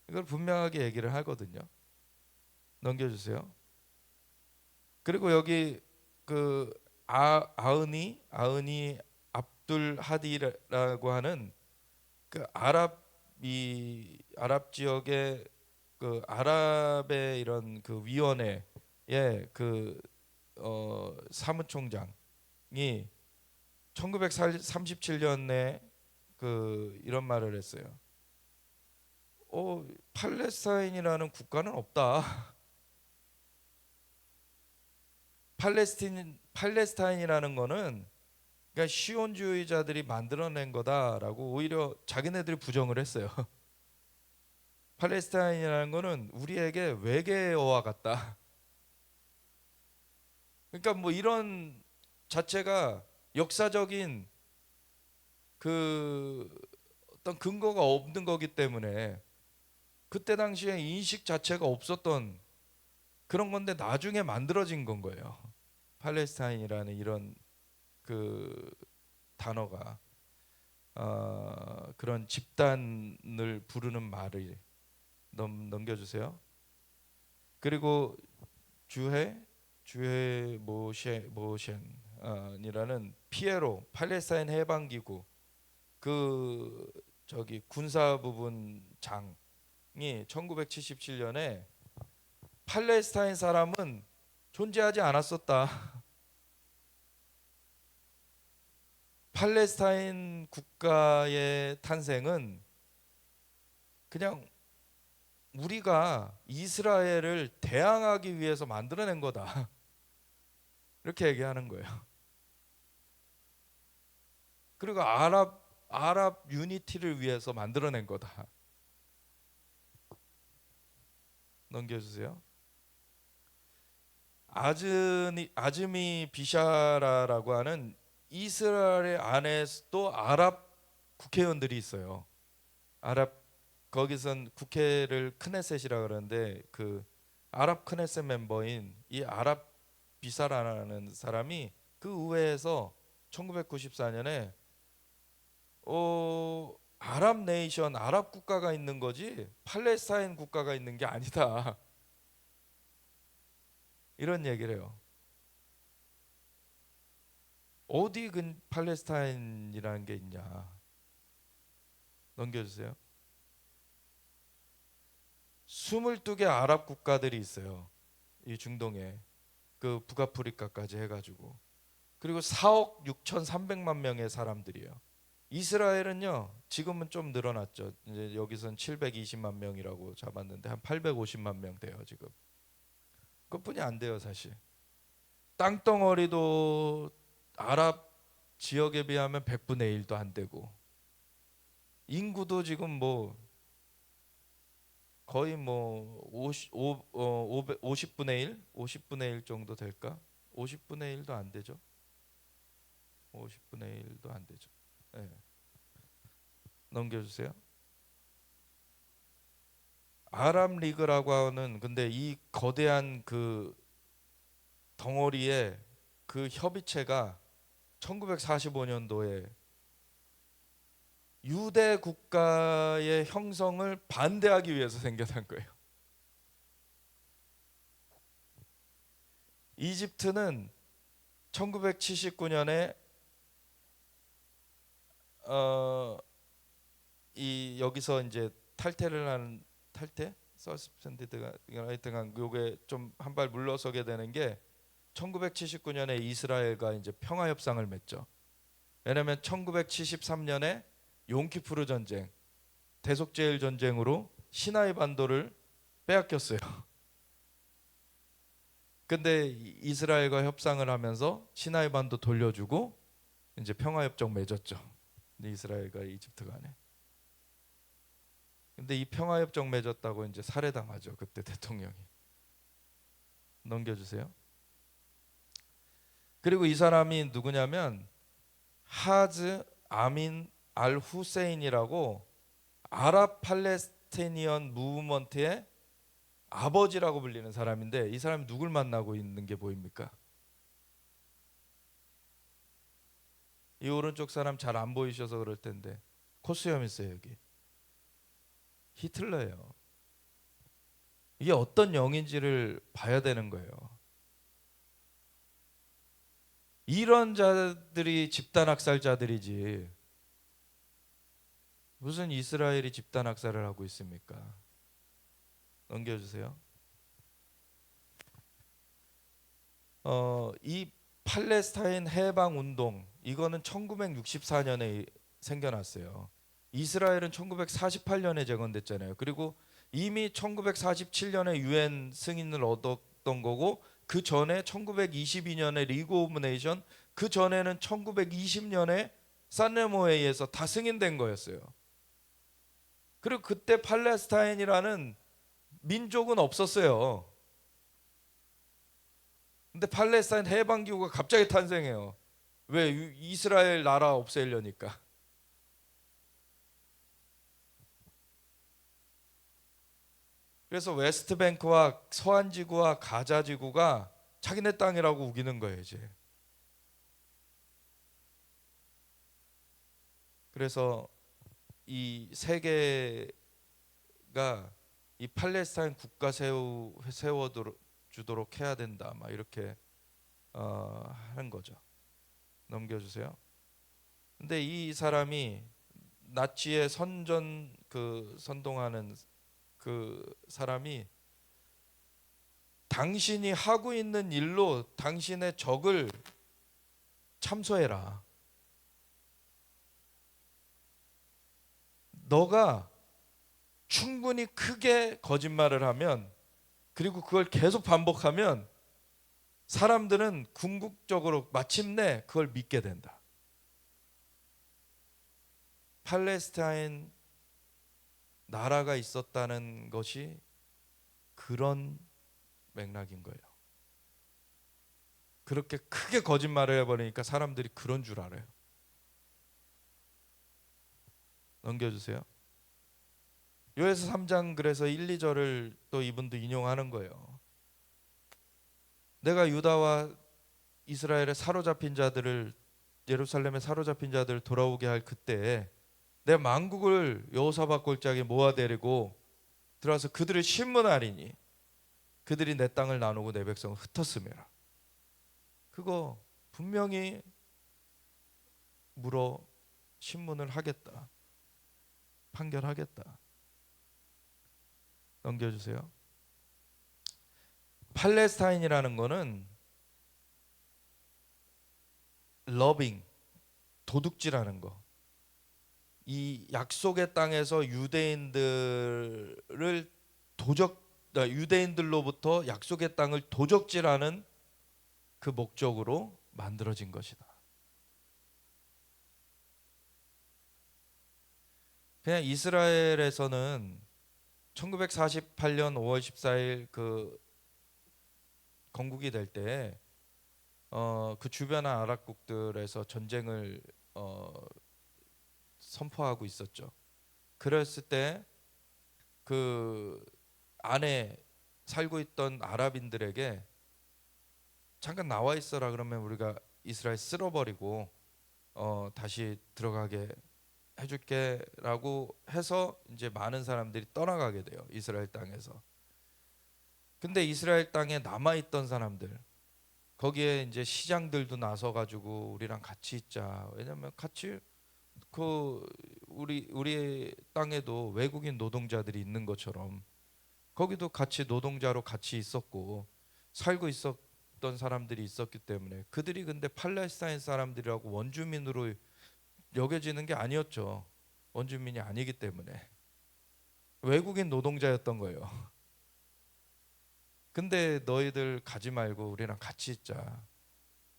이걸 분명하게 얘기를 하거든요. 넘겨주세요. 그리고 여기 그 아으니 압둘 하디라고 하는 그 아랍 지역의 그 아랍의 이런 그 위원회의 그 사무총장이 1937년에 그 이런 말을 했어요. 팔레스타인이라는 국가는 없다. 팔레스타인이라는 거는 그러니까 시온주의자들이 만들어낸 거다라고 오히려 자기네들이 부정을 했어요. 팔레스타인이라는 거는 우리에게 외계어와 같다. 그러니까 뭐 이런 자체가 역사적인 그 어떤 근거가 없는 거기 때문에 그때 당시에 인식 자체가 없었던 그런 건데 나중에 만들어진 건 거예요. 팔레스타인이라는 이런 그 단어가 그런 집단을 부르는 말을 넘겨주세요. 그리고 주해 모션이라는 피에로 팔레스타인 해방기구 그 저기 군사부분 장이 1977년에 팔레스타인 사람은 존재하지 않았었다. 팔레스타인 국가의 탄생은 그냥 우리가 이스라엘을 대항하기 위해서 만들어낸 거다. 이렇게 얘기하는 거예요. 그리고 아랍 유니티를 위해서 만들어낸 거다. 넘겨주세요. 아즈미 비샤라라고 하는 이스라엘 안에도 아랍 국회의원들이 있어요. 아랍 거기선 국회를 크네셋이라 그러는데 그 아랍 크네셋 멤버인 이 아랍 비사라는 사람이 그 의회에서 1994년에 아랍 네이션, 아랍 국가가 있는 거지 팔레스타인 국가가 있는 게 아니다. 이런 얘기를 해요. 어디 팔레스타인이라는 게 있냐. 넘겨주세요. 22개 아랍 국가들이 있어요. 이 중동에. 그 북아프리카까지 해가지고. 그리고 4억 6,300만 명의 사람들이에요. 이스라엘은요, 지금은 좀 늘어났죠. 이제 여기선 720만 명이라고 잡았는데 한 850만 명 돼요, 지금. 그것뿐이 안 돼요, 사실. 땅덩어리도 아랍 지역에 비하면 100분의 1도 안 되고, 인구도 지금 뭐 거의 뭐 50분의 1? 50분의 1 정도 될까? 50분의 1도 안 되죠. 50분의 1도 안 되죠. 네. 넘겨주세요. 아랍 리그라고 하는, 근데 이 거대한 그 덩어리의 그 협의체가 1945년도에 유대 국가의 형성을 반대하기 위해서 생겨난 거예요. 이집트는 1979년에 여기서 이제 탈퇴를 한 서스펜디드가 하여튼 요게 좀 한 발 물러서게 되는 게 1979년에 이스라엘과 이제 평화 협상을 맺죠. 왜냐하면 1973년에 용키푸르 전쟁, 대속제일 전쟁으로 시나이 반도를 빼앗겼어요. 근데 이스라엘과 협상을 하면서 시나이 반도 돌려주고 이제 평화 협정 맺었죠. 이스라엘과 이집트 간에. 근데 이 평화 협정 맺었다고 이제 살해당하죠. 그때 대통령이. 넘겨주세요. 그리고 이 사람이 누구냐면 하즈 아민 알 후세인이라고 아랍 팔레스티니언 무브먼트의 아버지라고 불리는 사람인데, 이 사람이 누굴 만나고 있는 게 보입니까? 이 오른쪽 사람 잘 안 보이셔서 그럴 텐데 코수염 있어요. 여기 히틀러예요. 이게 어떤 영인지를 봐야 되는 거예요. 이런 자들이 집단 학살자들이지 무슨 이스라엘이 집단 학살을 하고 있습니까? 넘겨주세요. 이 팔레스타인 해방 운동, 이거는 1964년에 생겨났어요. 이스라엘은 1948년에 재건됐잖아요. 그리고 이미 1947년에 유엔 승인을 얻었던 거고, 그 전에 1922년에 리그 오브 네이션, 그 전에는 1920년에 산레모회의에서 다 승인된 거였어요. 그리고 그때 팔레스타인이라는 민족은 없었어요. 근데 팔레스타인 해방기구가 갑자기 탄생해요. 왜? 이스라엘 나라 없애려니까. 그래서 웨스트뱅크와 서안지구와 가자지구가 자기네 땅이라고 우기는 거예요 이제. 그래서 이 세계가 이 팔레스타인 국가 세워주도록 해야 된다, 막 이렇게 하는 거죠. 넘겨주세요. 근데 이 사람이 나치의 선동하는 그 사람이 당신이 하고 있는 일로 당신의 적을 참소해라. 너가 충분히 크게 거짓말을 하면, 그리고 그걸 계속 반복하면 사람들은 궁극적으로 마침내 그걸 믿게 된다. 팔레스타인 나라가 있었다는 것이 그런 맥락인 거예요. 그렇게 크게 거짓말을 해버리니까 사람들이 그런 줄 알아요. 넘겨주세요. 요에서 3장 그래서 1, 2절을 또 이분도 인용하는 거예요. 내가 유다와 이스라엘에 사로잡힌 자들을, 예루살렘에 사로잡힌 자들을 돌아오게 할 그때에 내 만국을 여호사밧 골짜기에 모아데리고 들어와서 그들을 신문하리니 그들이 내 땅을 나누고 내 백성을 흩었음이라. 그거 분명히 물어 신문을 하겠다. 판결하겠다. 넘겨주세요. 팔레스타인이라는 거는 러빙, 도둑질하는 거. 이 약속의 땅에서 유대인들로부터 약속의 땅을 도적질하는 그 목적으로 만들어진 것이다. 그냥 이스라엘에서는 1948년 5월 14일 그 건국이 될 때 그 주변 아랍국들에서 전쟁을 선포하고 있었죠. 그랬을 때 그 안에 살고 있던 아랍인들에게 잠깐 나와 있어라 그러면 우리가 이스라엘 쓸어버리고 다시 들어가게 해줄게라고 해서 이제 많은 사람들이 떠나가게 돼요. 이스라엘 땅에서. 근데 이스라엘 땅에 남아 있던 사람들, 거기에 이제 시장들도 나서 가지고 우리랑 같이 있자. 왜냐면 같이 그 우리 땅에도 외국인 노동자들이 있는 것처럼 거기도 같이 노동자로 같이 있었고 살고 있었던 사람들이 있었기 때문에 그들이 근데 팔레스타인 사람들이라고 원주민으로 여겨지는 게 아니었죠. 원주민이 아니기 때문에 외국인 노동자였던 거예요. 근데 너희들 가지 말고 우리랑 같이 있자.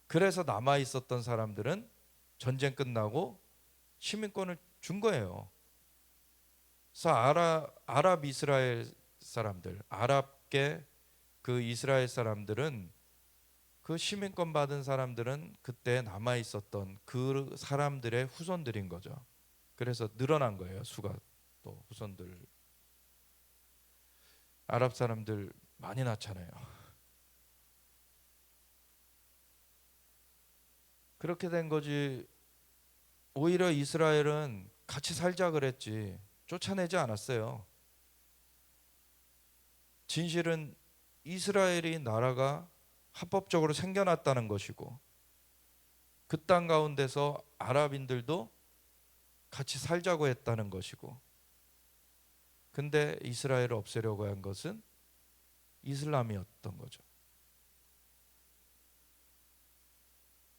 그래서 남아 있었던 사람들은 전쟁 끝나고 시민권을 준 거예요. 그래서 아랍 이스라엘 사람들, 아랍계 그 이스라엘 사람들은 그 시민권 받은 사람들은 그때 남아 있었던 그 사람들의 후손들인 거죠. 그래서 늘어난 거예요. 수가 또 후손들. 아랍 사람들 많이 낳잖아요. 그렇게 된 거지. 오히려 이스라엘은 같이 살자 그랬지 쫓아내지 않았어요. 진실은 이스라엘이 나라가 합법적으로 생겨났다는 것이고 그 땅 가운데서 아랍인들도 같이 살자고 했다는 것이고, 근데 이스라엘을 없애려고 한 것은 이슬람이었던 거죠.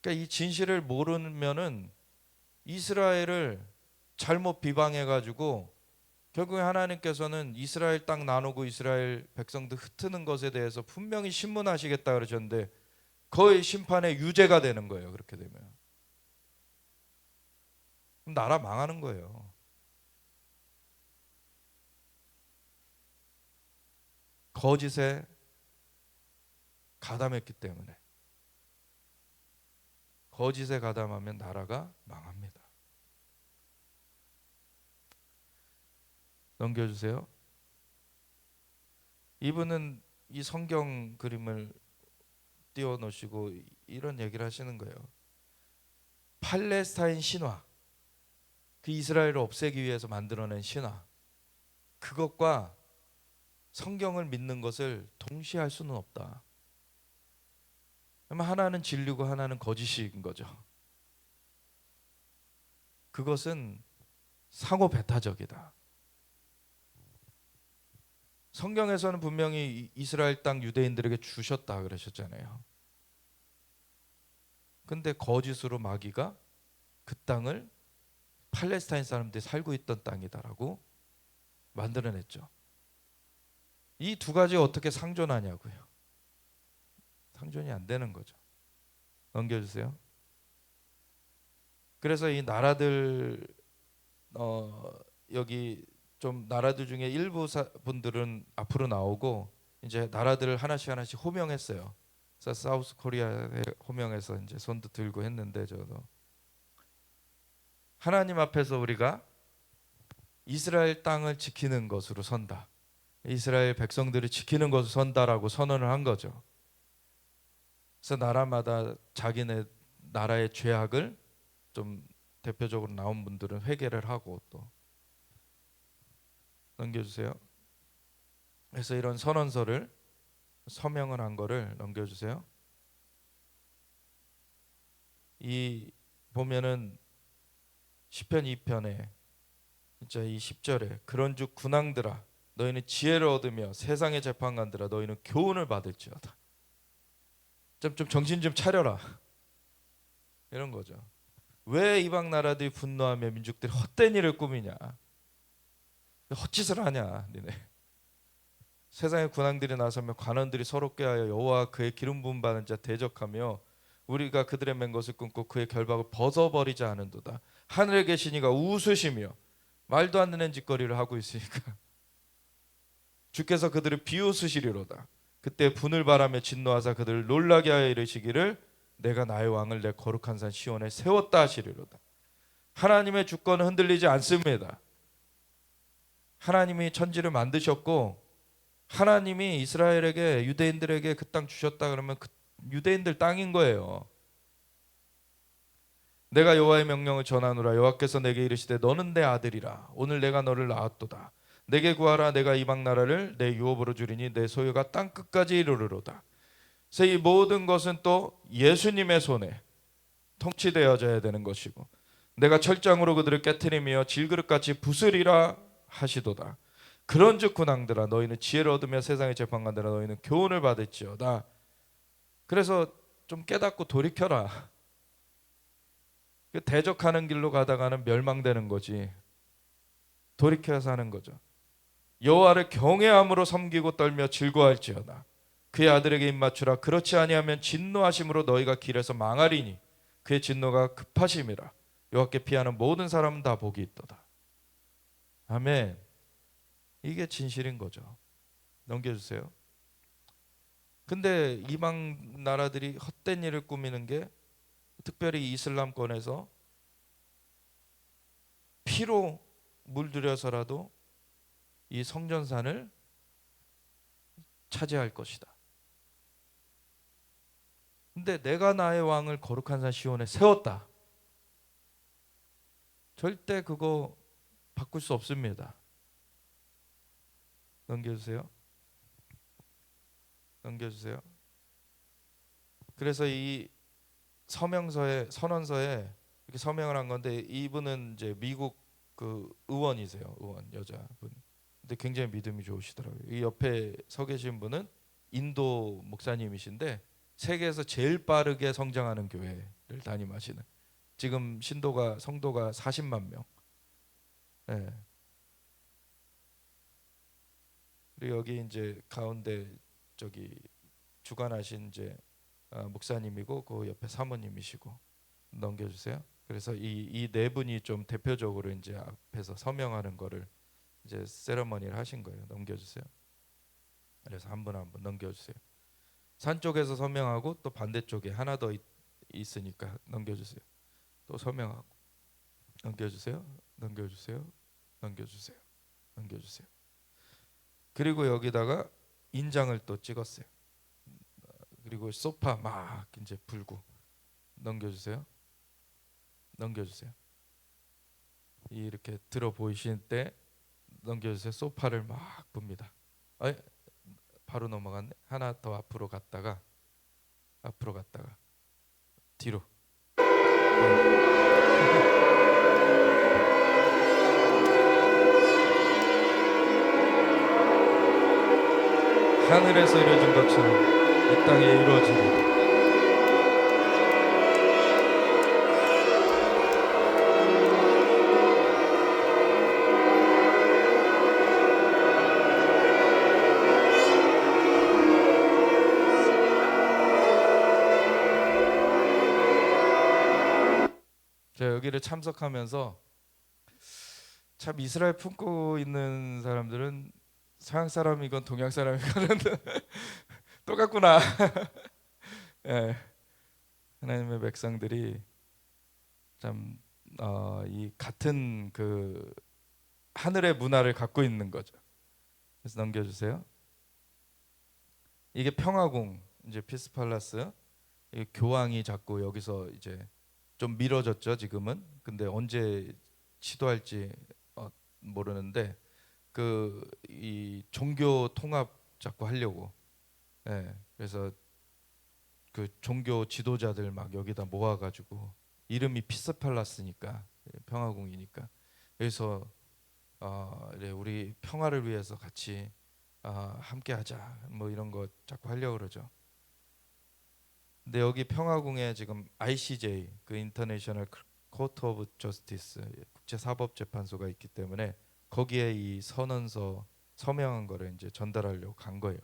그러니까 이 진실을 모르면은 이스라엘을 잘못 비방해 가지고 결국에 하나님께서는 이스라엘 땅 나누고 이스라엘 백성들 흩트는 것에 대해서 분명히 신문하시겠다 그러셨는데 거의 심판의 유죄가 되는 거예요. 그렇게 되면 그럼 나라 망하는 거예요. 거짓에 가담했기 때문에. 거짓에 가담하면 나라가 망합니다. 넘겨주세요. 이분은 이 성경 그림을 띄워놓으시고 이런 얘기를 하시는 거예요. 팔레스타인 신화, 그 이스라엘을 없애기 위해서 만들어낸 신화, 그것과 성경을 믿는 것을 동시에 할 수는 없다. 그러면 하나는 진리고 하나는 거짓인 거죠. 그것은 상호 배타적이다. 성경에서는 분명히 이스라엘 땅 유대인들에게 주셨다 그러셨잖아요. 근데 거짓으로 마귀가 그 땅을 팔레스타인 사람들이 살고 있던 땅이다라고 만들어냈죠. 이 두 가지 어떻게 상존하냐고요. 상존이 안 되는 거죠. 넘겨주세요. 그래서 이 나라들 여기 좀 나라들 중에 일부 분들은 앞으로 나오고 이제 나라들을 하나씩 호명했어요. 사우스 코리아의 호명에서 이제 손도 들고 했는데, 저도 하나님 앞에서 우리가 이스라엘 땅을 지키는 것으로 선다, 이스라엘 백성들을 지키는 것으로 선다라고 선언을 한 거죠. 그래서 나라마다 자기네 나라의 죄악을 좀 대표적으로 나온 분들은 회개를 하고, 또 넘겨주세요. 그래서 이런 선언서를 서명을 한 거를 넘겨주세요. 이 보면은 시편 2편에 진짜 이 10절에 그런즉 군왕들아 너희는 지혜를 얻으며 세상의 재판관들아 너희는 교훈을 받을지어다. 좀 정신 좀 차려라, 이런 거죠. 왜 이방 나라들이 분노하며 민족들이 헛된 일을 꾸미냐, 헛짓을 하냐 니네. 세상의 군왕들이 나서며 관원들이 서로 꾀하여 여호와 그의 기름 부음 받은 자 대적하며 우리가 그들의 맨 것을 끊고 그의 결박을 벗어버리지 않은도다. 하늘에 계신 이가 웃으시며 말도 안 되는 짓거리를 하고 있으니까 주께서 그들을 비웃으시리로다. 그때 분을 바라며 진노하사 그들을 놀라게 하여 이르시기를 내가 나의 왕을 내 거룩한 산 시온에 세웠다 하시리로다. 하나님의 주권은 흔들리지 않습니다. 하나님이 천지를 만드셨고 하나님이 이스라엘에게 유대인들에게 그 땅 주셨다 그러면 그 유대인들 땅인 거예요. 내가 여호와의 명령을 전하노라. 여호와께서 내게 이르시되 너는 내 아들이라. 오늘 내가 너를 낳았도다. 내게 구하라. 내가 이방 나라를 내 유업으로 주리니 내 소유가 땅 끝까지 이르르로다. 그래서 이 모든 것은 또 예수님의 손에 통치되어져야 되는 것이고 내가 철장으로 그들을 깨트리며 질그릇같이 부수리라 하시도다. 그런즉 군왕들아 너희는 지혜를 얻으며 세상의 재판관들아 너희는 교훈을 받을지어다. 그래서 좀 깨닫고 돌이켜라. 대적하는 길로 가다가는 멸망되는 거지. 돌이켜서 하는 거죠. 여호와를 경외함으로 섬기고 떨며 즐거워할지어다. 그의 아들에게 입맞추라. 그렇지 아니하면 진노하심으로 너희가 길에서 망하리니 그의 진노가 급하심이라. 여호와께 피하는 모든 사람은 다 복이 있도다. 아멘. 이게 진실인 거죠. 넘겨주세요. 근데 이방 나라들이 헛된 일을 꾸미는 게 특별히 이슬람권에서 피로 물들여서라도 이 성전산을 차지할 것이다. 근데 내가 나의 왕을 거룩한 산 시온에 세웠다. 절대 그거 바꿀 수 없습니다. 넘겨주세요. 넘겨주세요. 그래서 이 서명서에 선언서에 이렇게 서명을 한 건데 이분은 이제 미국 그 의원이세요. 의원 여자분. 근데 굉장히 믿음이 좋으시더라고요. 이 옆에 서 계신 분은 인도 목사님이신데 세계에서 제일 빠르게 성장하는 교회를 담임하시는. 지금 성도가 40만 명. 네. 그리고 여기 이제 가운데 저기 주관하신 이제 목사님이고 그 옆에 사모님이시고. 넘겨주세요. 그래서 이 네 분이 좀 대표적으로 이제 앞에서 서명하는 거를 이제 세레머니를 하신 거예요. 넘겨주세요. 그래서 한 분 한 분 넘겨주세요. 산 쪽에서 서명하고 또 반대쪽에 하나 더 있으니까 넘겨주세요. 또 서명하고 넘겨주세요. 넘겨주세요. 넘겨주세요. 넘겨주세요. 그리고 여기다가 인장을 또 찍었어요. 그리고 소파 막 이제 불고 넘겨주세요. 넘겨주세요. 이렇게 들어 보이시는 때 넘겨주세요. 소파를 막 붑니다. 바로 넘어갔네. 하나 더 앞으로 갔다가 뒤로. 하늘에서 이루어진 것처럼 이 땅에 이루어지리라. 제가 여기를 참석하면서 참 이스라엘 품고 있는 사람들은 서양 사람이건 동양 사람이건 똑같구나. 예, 하나님의 백성들이 참 이 같은 그 하늘의 문화를 갖고 있는 거죠. 그래서 넘겨주세요. 이게 평화궁, 이제 피스팔라스. 이 교황이 자꾸 여기서 이제 좀 미뤄졌죠 지금은. 근데 언제 시도할지 모르는데 그 이 종교 통합 자꾸 하려고. 예, 그래서 그 종교 지도자들 막 여기다 모아가지고 이름이 피스팔라스니까 평화궁이니까 그래서 이제 우리 평화를 위해서 같이 함께하자 뭐 이런 거 자꾸 하려고 그러죠. 근데 여기 평화궁에 지금 ICJ 그 인터내셔널 코트 오브 저스티스 국제사법재판소가 있기 때문에 거기에 이 선언서 서명한 거를 이제 전달하려고 간 거예요.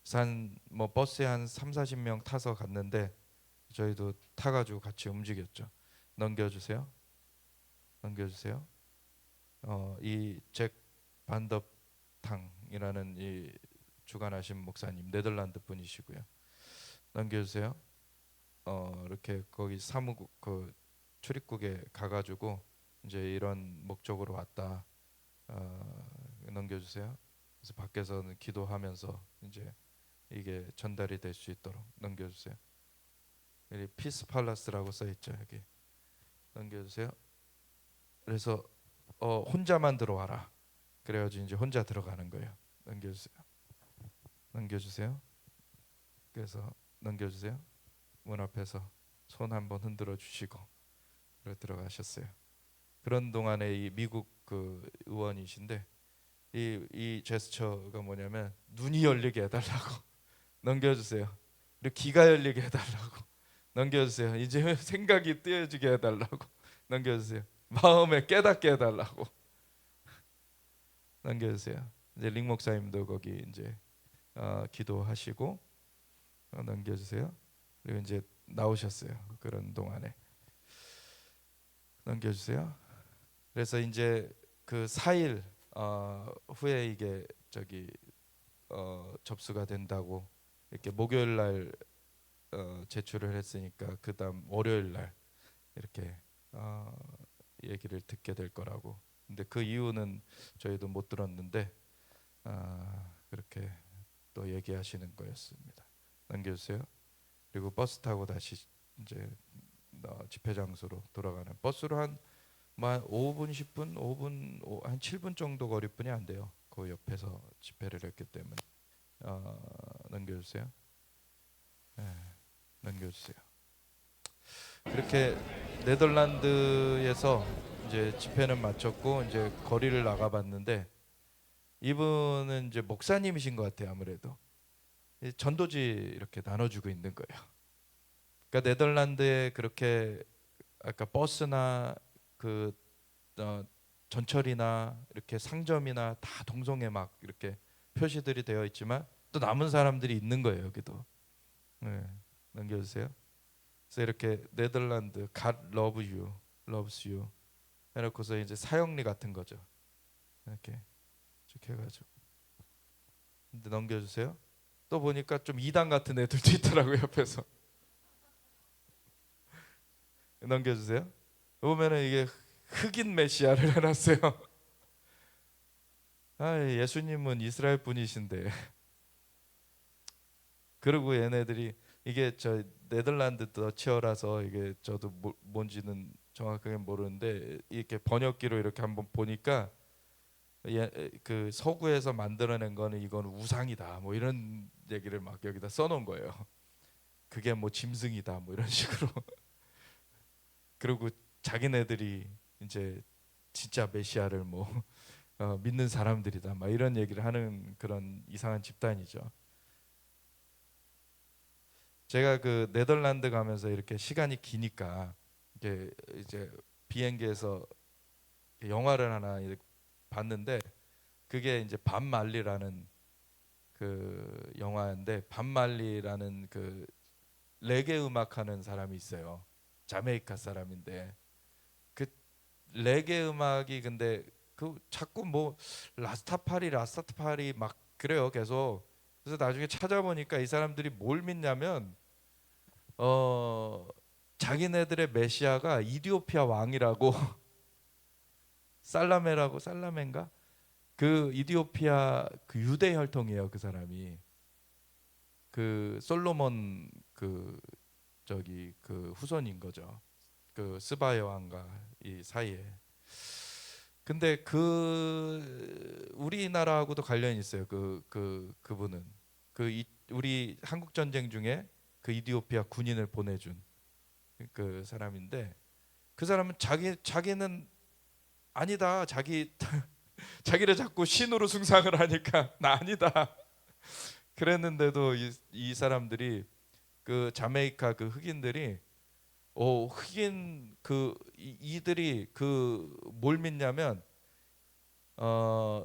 그래서 한뭐 버스에 한 3-40명 타서 갔는데 저희도 타가지고 같이 움직였죠. 넘겨주세요. 넘겨주세요. 이 잭 반더탕이라는 이 주관하신 목사님 네덜란드 분이시고요. 넘겨주세요. 이렇게 거기 사무국 그 출입국에 가가지고 이제 이런 목적으로 왔다. 넘겨주세요. 그래서 밖에서는 기도하면서 이제 이게 전달이 될 수 있도록 넘겨주세요. 여기 피스 팔라스라고 써 있죠 여기. 넘겨주세요. 그래서 혼자만 들어와라. 그래가지고 이제 혼자 들어가는 거예요. 넘겨주세요. 넘겨주세요. 그래서 넘겨주세요. 문 앞에서 손 한번 흔들어 주시고 그래 들어가셨어요. 그런 동안에 이 미국 그 의원이신데 이 제스처가 뭐냐면 눈이 열리게 해달라고. 넘겨주세요. 그리고 귀가 열리게 해달라고. 넘겨주세요. 이제 생각이 뜨여지게 해달라고. 넘겨주세요. 마음에 깨닫게 해달라고. 넘겨주세요. 이제 링 목사님도 거기 이제 기도하시고 넘겨주세요. 그리고 이제 나오셨어요. 그런 동안에 넘겨주세요. 그래서 이제 그 4일 후에 이게 저기 접수가 된다고 이렇게 목요일 날 제출을 했으니까 그다음 월요일 날 이렇게 얘기를 듣게 될 거라고. 근데 그 이유는 저희도 못 들었는데 그렇게 또 얘기하시는 거였습니다. 넘겨주세요. 그리고 버스 타고 다시 이제 집회 장소로 돌아가는 버스로 한 5분, 10분, 5분, 한 7분 정도 거리뿐이 안 돼요. 그 옆에서 집회를 했기 때문에. 넘겨주세요. 네, 넘겨주세요. 그렇게 네덜란드에서 이제 집회는 마쳤고 이제 거리를 나가봤는데 이분은 이제 목사님이신 것 같아요. 아무래도 전도지 이렇게 나눠주고 있는 거예요. 그러니까 네덜란드에 그렇게 아까 버스나 그 전철이나 이렇게 상점이나 다 동성애 막 이렇게 표시들이 되어 있지만 또 남은 사람들이 있는 거예요. 여기도. 네, 넘겨주세요. 그래서 이렇게 네덜란드 God love you, loves you 해놓고서 이제 사형리 같은 거죠. 이렇게 쭉 해가지고. 근데 넘겨주세요. 또 보니까 좀 이단 같은 애들도 있더라고요 옆에서. 넘겨주세요. 보면은 이게 흑인 메시아를 해놨어요. 예수님은 이스라엘 분이신데. 그리고 얘네들이 이게 저 네덜란드 더치어라서 이게 저도 뭔지는 정확하게 모르는데 이렇게 번역기로 이렇게 한번 보니까 그 서구에서 만들어낸 거는 이건 우상이다 뭐 이런 얘기를 막 여기다 써놓은 거예요. 그게 뭐 짐승이다 뭐 이런 식으로. 그리고 자기네들이 이제 진짜 메시아를 뭐 믿는 사람들이다 막 이런 얘기를 하는 그런 이상한 집단이죠. 제가 그 네덜란드 가면서 이렇게 시간이 기니까 이제 비행기에서 영화를 하나 봤는데 그게 이제 밥 말리라는 그 영화인데 밥 말리라는 그 레게 음악하는 사람이 있어요. 자메이카 사람인데 그 레게 음악이 근데 그 자꾸 뭐 라스타파리 막 그래요 계속. 그래서 나중에 찾아보니까 이 사람들이 뭘 믿냐면 자기네들의 메시아가 이디오피아 왕이라고 살라멘가 그 이디오피아 그 유대 혈통이에요. 그 사람이 그 솔로몬 그 후손인 거죠. 그 스바야 왕과 이 사이에. 근데 그 우리나라하고도 관련이 있어요. 그분은 우리 한국 전쟁 중에 그 이디오피아 군인을 보내준 그 사람인데, 그 사람은 자기는 아니다. 자기를 자꾸 신으로 숭상을 하니까 나 아니다. 그랬는데도 이 사람들이 그 자메이카 그 흑인들이 흑인 이들이 뭘 믿냐면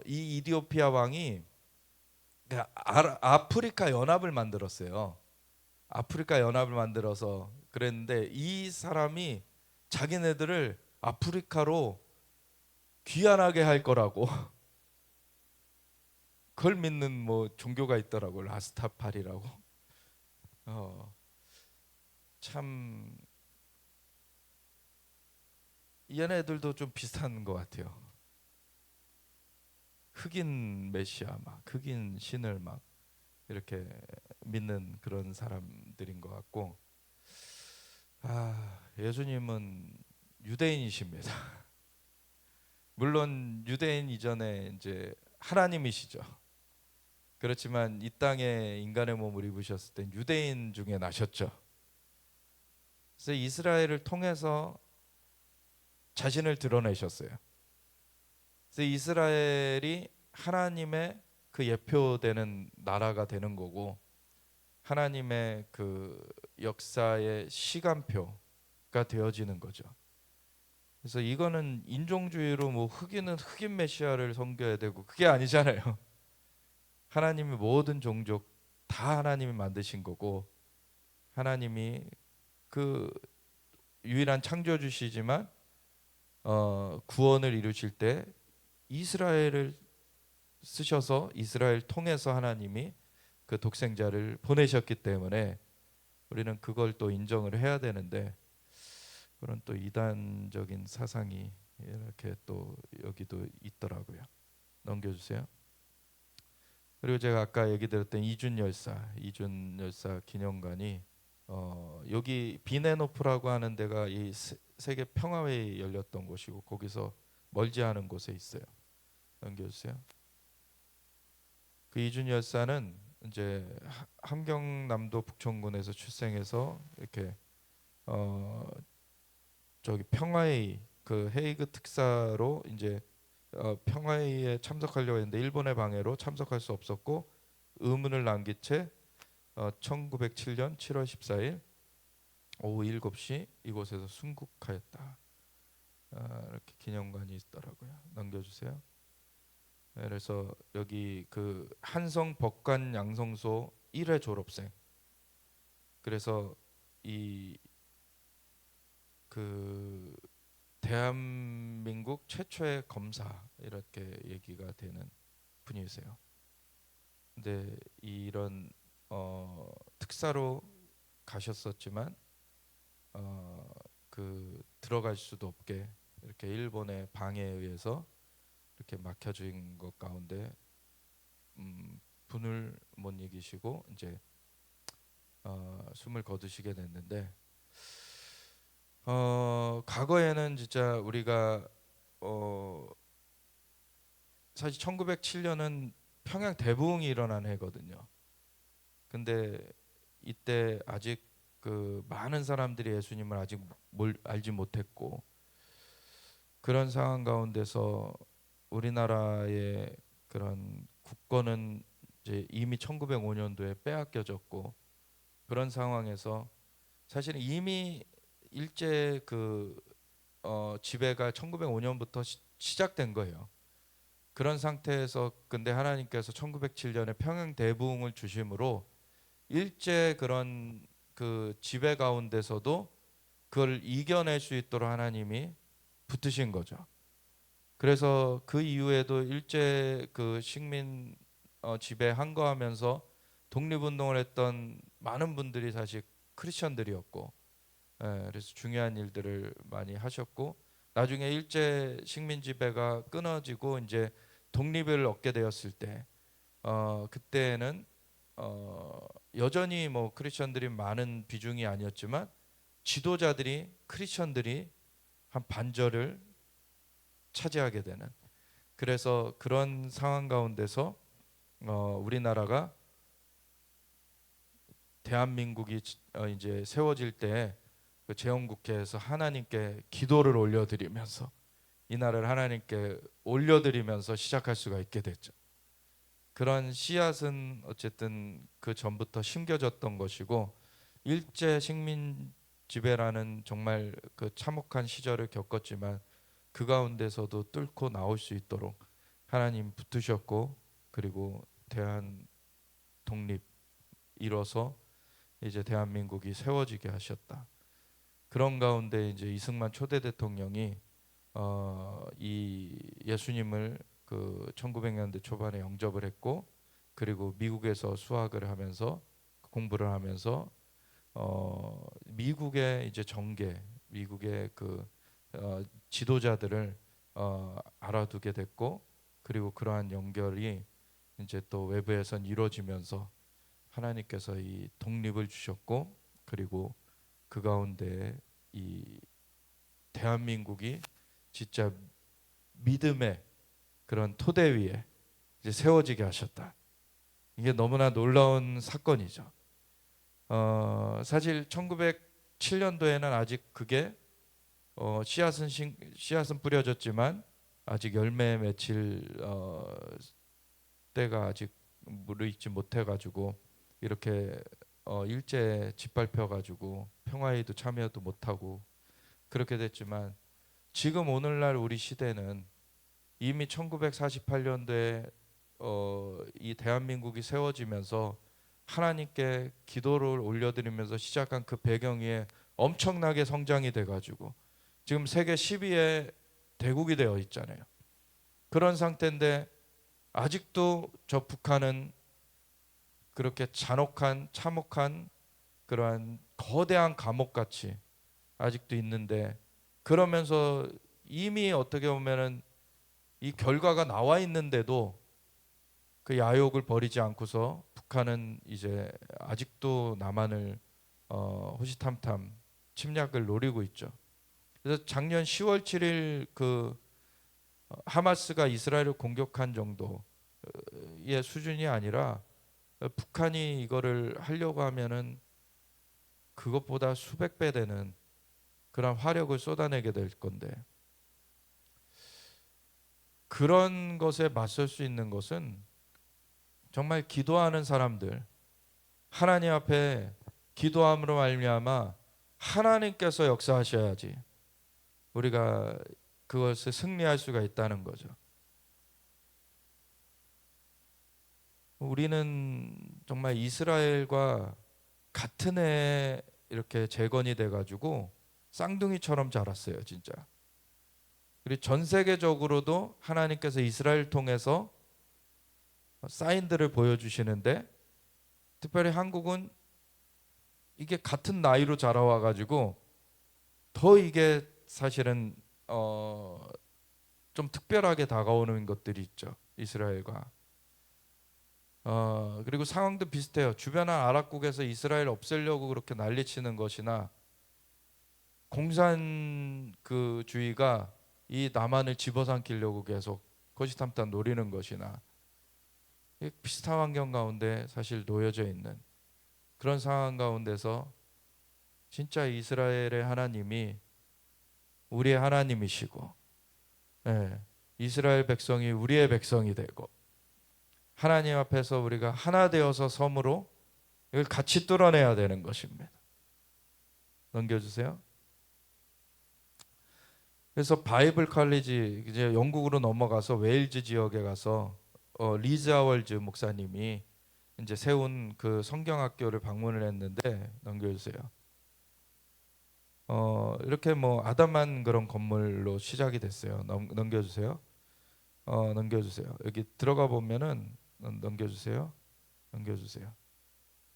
이 이디오피아 왕이 아프리카 연합을 만들었어요. 아프리카 연합을 만들어서 그랬는데 이 사람이 자기네들을 아프리카로 귀환하게 할 거라고 그걸 믿는 뭐 종교가 있더라고. 라스타파리라고. 참 얘네들도 좀 비슷한 것 같아요. 흑인 메시아 막 흑인 신을 막 이렇게 믿는 그런 사람들인 것 같고, 예수님은 유대인이십니다. 물론 유대인 이전에 이제 하나님이시죠. 그렇지만 이 땅에 인간의 몸을 입으셨을 땐 유대인 중에 나셨죠. 그래서 이스라엘을 통해서 자신을 드러내셨어요. 그래서 이스라엘이 하나님의 그 예표되는 나라가 되는 거고, 하나님의 그 역사의 시간표가 되어지는 거죠. 그래서 이거는 인종주의로 뭐 흑인은 흑인 메시아를 섬겨야 되고 그게 아니잖아요. 하나님이 모든 종족 다 하나님이 만드신 거고, 하나님이 그 유일한 창조주시지만 구원을 이루실 때 이스라엘을 쓰셔서 이스라엘 통해서 하나님이 그 독생자를 보내셨기 때문에 우리는 그걸 또 인정을 해야 되는데, 그런 또 이단적인 사상이 이렇게 또 여기도 있더라고요. 넘겨주세요. 그리고 제가 아까 얘기 드렸던 이준 열사 기념관이 여기 비네노프라고 하는 데가 이 세계 평화회의 열렸던 곳이고, 거기서 멀지 않은 곳에 있어요. 넘겨주세요. 그 이준 열사는 이제 함경남도 북촌군에서 출생해서 이렇게 저기 평화회의 그 헤이그 특사로 이제 평화회의에 참석하려고 했는데 일본의 방해로 참석할 수 없었고 의문을 남긴 채 1907년 7월 14일 오후 7시 이곳에서 순국하였다. 이렇게 기념관이 있더라고요. 넘겨주세요. 그래서 여기 그 한성 법관 양성소 1회 졸업생. 그래서 이 그 대한민국 최초의 검사 이렇게 얘기가 되는 분이세요. 근데 이런 특사로 가셨었지만 그 들어갈 수도 없게 이렇게 일본의 방해에 의해서 이렇게 막혀진 것 가운데 분을 못 이기시고 이제 숨을 거두시게 됐는데, 과거에는 진짜 우리가 사실 1907년은 평양 대부흥이 일어난 해거든요. 근데 이때 아직 그 많은 사람들이 예수님을 아직 알지 못했고, 그런 상황 가운데서 우리나라의 그런 국권은 이제 이미 1905년도에 빼앗겨졌고, 그런 상황에서 사실은 이미 일제 그 지배가 1905년부터 시작된 거예요. 그런 상태에서 근데 하나님께서 1907년에 평양 대부흥을 주심으로 일제 그런 그 지배 가운데서도 그걸 이겨낼 수 있도록 하나님이 붙으신 거죠. 그래서 그 이후에도 일제 그 식민 지배 항거하면서 독립운동을 했던 많은 분들이 사실 크리스천들이었고, 그래서 중요한 일들을 많이 하셨고, 나중에 일제 식민 지배가 끊어지고 이제 독립을 얻게 되었을 때, 그때는 여전히 뭐 크리스천들이 많은 비중이 아니었지만 지도자들이 크리스천들이 한 반절을 차지하게 되는, 그래서 그런 상황 가운데서 우리나라가 대한민국이 이제 세워질 때 그 재헌국회에서 하나님께 기도를 올려드리면서 이 나라를 하나님께 올려드리면서 시작할 수가 있게 됐죠. 그런 씨앗은 어쨌든 그 전부터 심겨졌던 것이고, 일제 식민 지배라는 정말 그 참혹한 시절을 겪었지만 그 가운데서도 뚫고 나올 수 있도록 하나님 붙으셨고, 그리고 대한 독립 이뤄서 이제 대한민국이 세워지게 하셨다. 그런 가운데 이제 이승만 초대 대통령이 이 예수님을 그 1900년대 초반에 영접을 했고, 그리고 미국에서 수학을 하면서 공부를 하면서 미국의 이제 정계, 미국의 그 지도자들을 알아두게 됐고, 그리고 그러한 연결이 이제 또 외부에선 이루어지면서 하나님께서 이 독립을 주셨고, 그리고 그 가운데 이 대한민국이 진짜 믿음의 그런 토대 위에 이제 세워지게 하셨다. 이게 너무나 놀라운 사건이죠. 사실 1907년도에는 아직 그게 씨앗은 뿌려졌지만 아직 열매 맺힐 때가 아직 무르익지 못해가지고 이렇게 일제에 짓밟혀가지고 평화에도 참여도 못하고 그렇게 됐지만, 지금 오늘날 우리 시대는 이미 1948년도에 이 대한민국이 세워지면서 하나님께 기도를 올려드리면서 시작한 그 배경 위에 엄청나게 성장이 돼가지고 지금 세계 10위의 대국이 되어 있잖아요. 그런 상태인데 아직도 저 북한은 그렇게 잔혹한 참혹한 그러한 거대한 감옥같이 아직도 있는데, 그러면서 이미 어떻게 보면은 이 결과가 나와 있는데도 그 야욕을 버리지 않고서 북한은 이제 아직도 남한을 호시탐탐 침략을 노리고 있죠. 그래서 작년 10월 7일 그 하마스가 이스라엘을 공격한 정도의 수준이 아니라 북한이 이거를 하려고 하면은 그것보다 수백 배 되는 그런 화력을 쏟아내게 될 건데, 그런 것에 맞설 수 있는 것은 정말 기도하는 사람들, 하나님 앞에 기도함으로 말미암아 하나님께서 역사하셔야지 우리가 그것을 승리할 수가 있다는 거죠. 우리는 정말 이스라엘과 같은 해에 이렇게 재건이 돼가지고 쌍둥이처럼 자랐어요, 진짜. 그리고 전 세계적으로도 하나님께서 이스라엘 통해서 사인들을 보여주시는데, 특별히 한국은 이게 같은 나이로 자라와가지고 더 이게 사실은 좀 특별하게 다가오는 것들이 있죠, 이스라엘과. 그리고 상황도 비슷해요. 주변 아랍국에서 이스라엘 없애려고 그렇게 난리치는 것이나 공산 그 주의가 이 남한을 집어삼키려고 계속 거시탐탐 노리는 것이나, 비슷한 환경 가운데 사실 놓여져 있는 그런 상황 가운데서 진짜 이스라엘의 하나님이 우리의 하나님이시고, 이스라엘 백성이 우리의 백성이 되고, 하나님 앞에서 우리가 하나 되어서 섬으로 이걸 같이 뚫어내야 되는 것입니다. 넘겨주세요. 그래서 바이블 칼리지, 이제 영국으로 넘어가서 웨일즈 지역에 가서 리즈 하월즈 목사님이 이제 세운 그 성경학교를 방문을 했는데, 넘겨주세요. 이렇게 뭐 아담한 그런 건물로 시작이 됐어요. 넘겨주세요. 넘겨주세요. 여기 들어가 보면은 넘겨주세요. 넘겨주세요.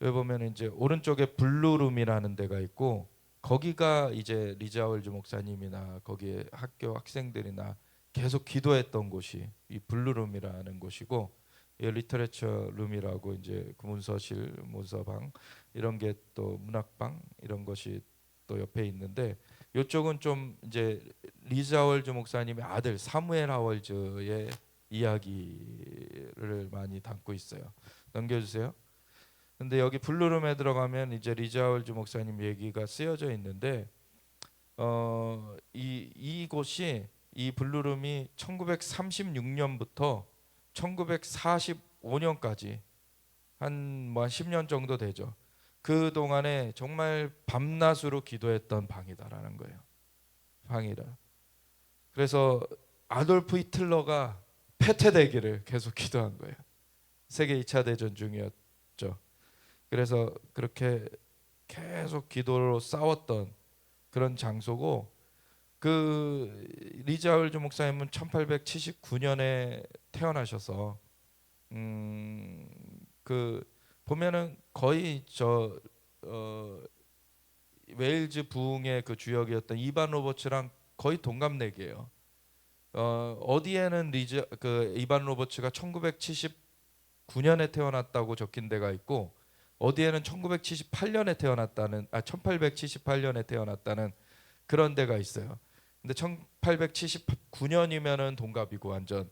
여기 보면 이제 오른쪽에 블루룸이라는 데가 있고 거기가 이제 리자월즈 목사님이나 거기에 학교 학생들이나 계속 기도했던 곳이 이 블루룸이라는 곳이고, 이 리터레처 룸이라고 이제 그 문서실, 문서방 이런 게 또 문학방 이런 것이 또 옆에 있는데, 이쪽은 좀 이제 리자월즈 목사님의 아들 사무엘 하월즈의 이야기를 많이 담고 있어요. 넘겨주세요. 근데 여기 블루룸에 들어가면 이제 리자월즈 목사님 얘기가 쓰여져 있는데, 이곳이 이 블루룸이 1936년부터 1945년까지 한 10년 정도 되죠. 그 동안에 정말 밤낮으로 기도했던 방이다라는 거예요. 방이라. 그래서 아돌프 히틀러가 패퇴되기를 계속 기도한 거예요. 세계 2차 대전 중이었죠. 그래서 그렇게 계속 기도로 싸웠던 그런 장소고, 그 리자월즈 목사님은 1879년에 태어나셔서 그 보면은 거의 웨일즈 부흥의 그 주역이었던 이반 로버츠랑 거의 동갑내기예요. 어디에는 이반 로버츠가 1979년에 태어났다고 적힌 데가 있고, 어디에는 1878년에 태어났다는 그런 데가 있어요. 근데 1879년이면은 동갑이고, 완전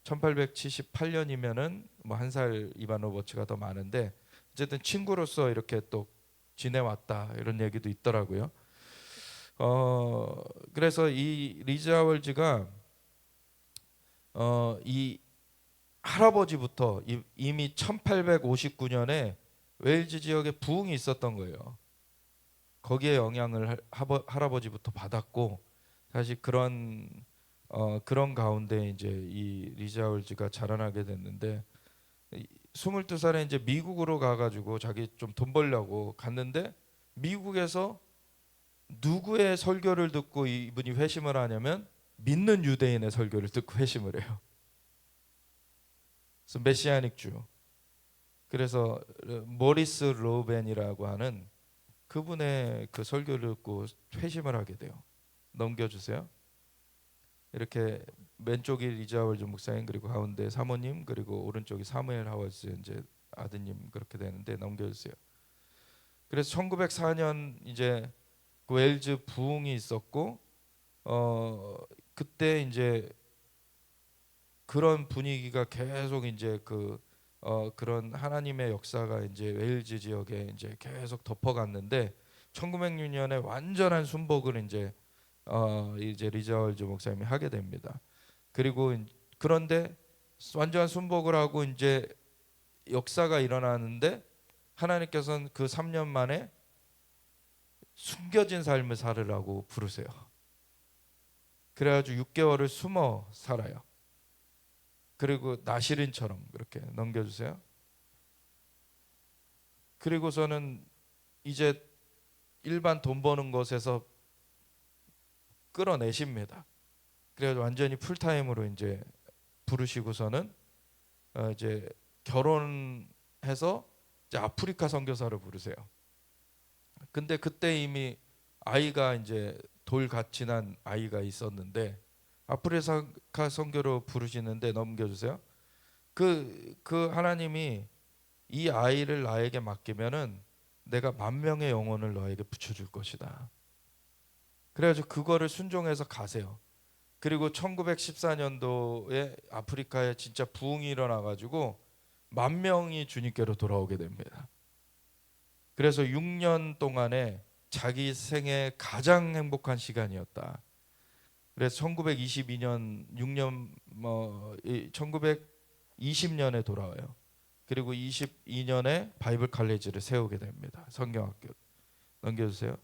1878년이면은 뭐 한 살 이반 로버츠가 더 많은데, 어쨌든 친구로서 이렇게 또 지내왔다 이런 얘기도 있더라고요. 그래서 이 리자월즈가 이 할아버지부터 이미 1859년에 웨일즈 지역에 부흥이 있었던 거예요. 거기에 영향을 할아버지부터 받았고, 사실 그런 가운데 이제 이 리자월즈가 자라나게 됐는데, 22살에 이제 미국으로 가가지고 자기 좀 돈 벌려고 갔는데, 미국에서 누구의 설교를 듣고 이분이 회심을 하냐면 믿는 유대인의 설교를 듣고 회심을 해요. 그래서 메시아닉 주. 그래서 모리스 로벤이라고 하는 그분의 그 설교를 듣고 회심을 하게 돼요. 넘겨주세요. 이렇게 왼쪽이 리자월즈 목사님, 그리고 가운데 사모님, 그리고 오른쪽이 사무엘 하월즈 이제 아드님, 그렇게 되는데 넘겨주세요. 그래서 1904년 이제 그 웨일즈 부흥이 있었고, 그때 이제 그런 분위기가 계속 이제 그런 하나님의 역사가 이제 웨일즈 지역에 이제 계속 덮어갔는데, 1906년에 완전한 순복을 이제 리자월즈 목사님이 하게 됩니다. 그리고 그런데 완전한 순복을 하고 이제 역사가 일어나는데, 하나님께서는 그 3년 만에 숨겨진 삶을 살으라고 부르세요. 그래가지고 6개월을 숨어 살아요. 그리고 나시린처럼 그렇게 넘겨주세요. 그리고서는 이제 일반 돈 버는 것에서 끌어내십니다. 그래서 완전히 풀타임으로 이제 부르시고서는 이제 결혼해서 이제 아프리카 선교사를 부르세요. 근데 그때 이미 아이가 이제 돌같이 난 아이가 있었는데, 아프리카 선교로 부르시는데 넘겨주세요. 그 하나님이 이 아이를 나에게 맡기면은 내가 10,000명의 영혼을 너에게 붙여줄 것이다. 그래가지고 그거를 순종해서 가세요. 그리고 1914년도에 아프리카에 진짜 부흥이 일어나가지고 10,000명이 주님께로 돌아오게 됩니다. 그래서 6년 동안에 자기 생애 가장 행복한 시간이었다. 그래서 1922년 1920년에 돌아와요. 그리고 22년에 바이블 칼리지를 세우게 됩니다. 성경학교. 넘겨주세요.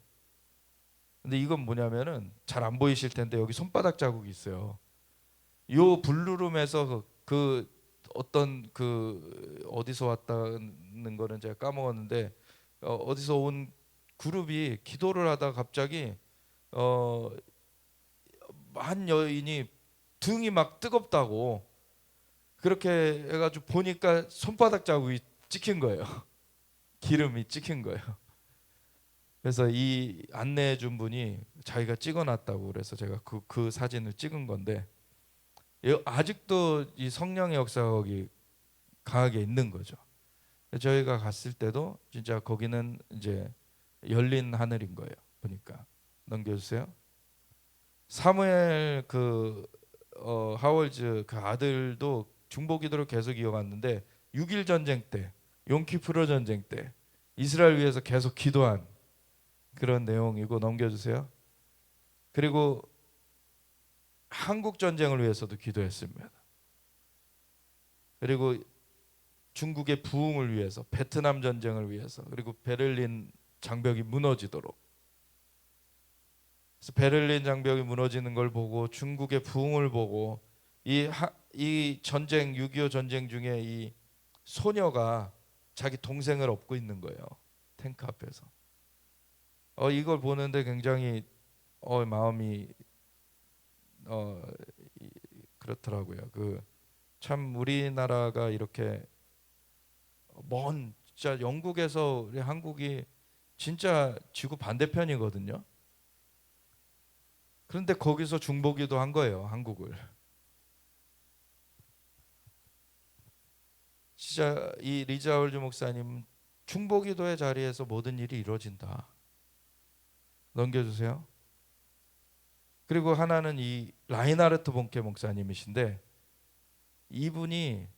근데 이건 뭐냐면은 잘 안 보이실 텐데 여기 손바닥 자국이 있어요. 요 블루룸에서 어떤 어디서 왔다는 거는 제가 까먹었는데, 어디서 온 그룹이 기도를 하다가 갑자기 한 여인이 등이 막 기름이 찍힌 거예요. 그래서 이 안내해 준 분이 자기가 찍어놨다고 그래서 제가 그 사진을 찍은 건데 아직도 이 성령의 역사가 거기 강하게 있는 거죠. 저희가 갔을 때도 진짜 거기는 이제 열린 하늘인 거예요. 보니까 넘겨주세요. 사무엘 하월즈 그 아들도 중보기도를 계속 이어갔는데 6.1 전쟁 때, 용키프르 전쟁 때 이스라엘 위해서 계속 기도한 그런 내용이고 넘겨주세요. 그리고 한국 전쟁을 위해서도 기도했습니다. 그리고 중국의 부흥을 위해서, 베트남 전쟁을 위해서, 그리고 베를린 장벽이 무너지도록. 그래서 베를린 장벽이 무너지는 걸 보고 중국의 부흥을 보고 이 전쟁 6.25 전쟁 중에 이 소녀가 자기 동생을 업고 있는 거예요. 탱크 앞에서. 이걸 보는데 굉장히 마음이 그렇더라고요. 참 우리나라가 이렇게 먼 진짜 영국에서 우리 한국이 진짜 지구 반대편이거든요. 그런데 거기서 중보기도 한 거예요, 한국을. 진짜 이 리자울즈 목사님 중보기도의 자리에서 모든 일이 이루어진다. 넘겨주세요. 그리고 하나는 이 라인하르트 본케 목사님이신데 이분이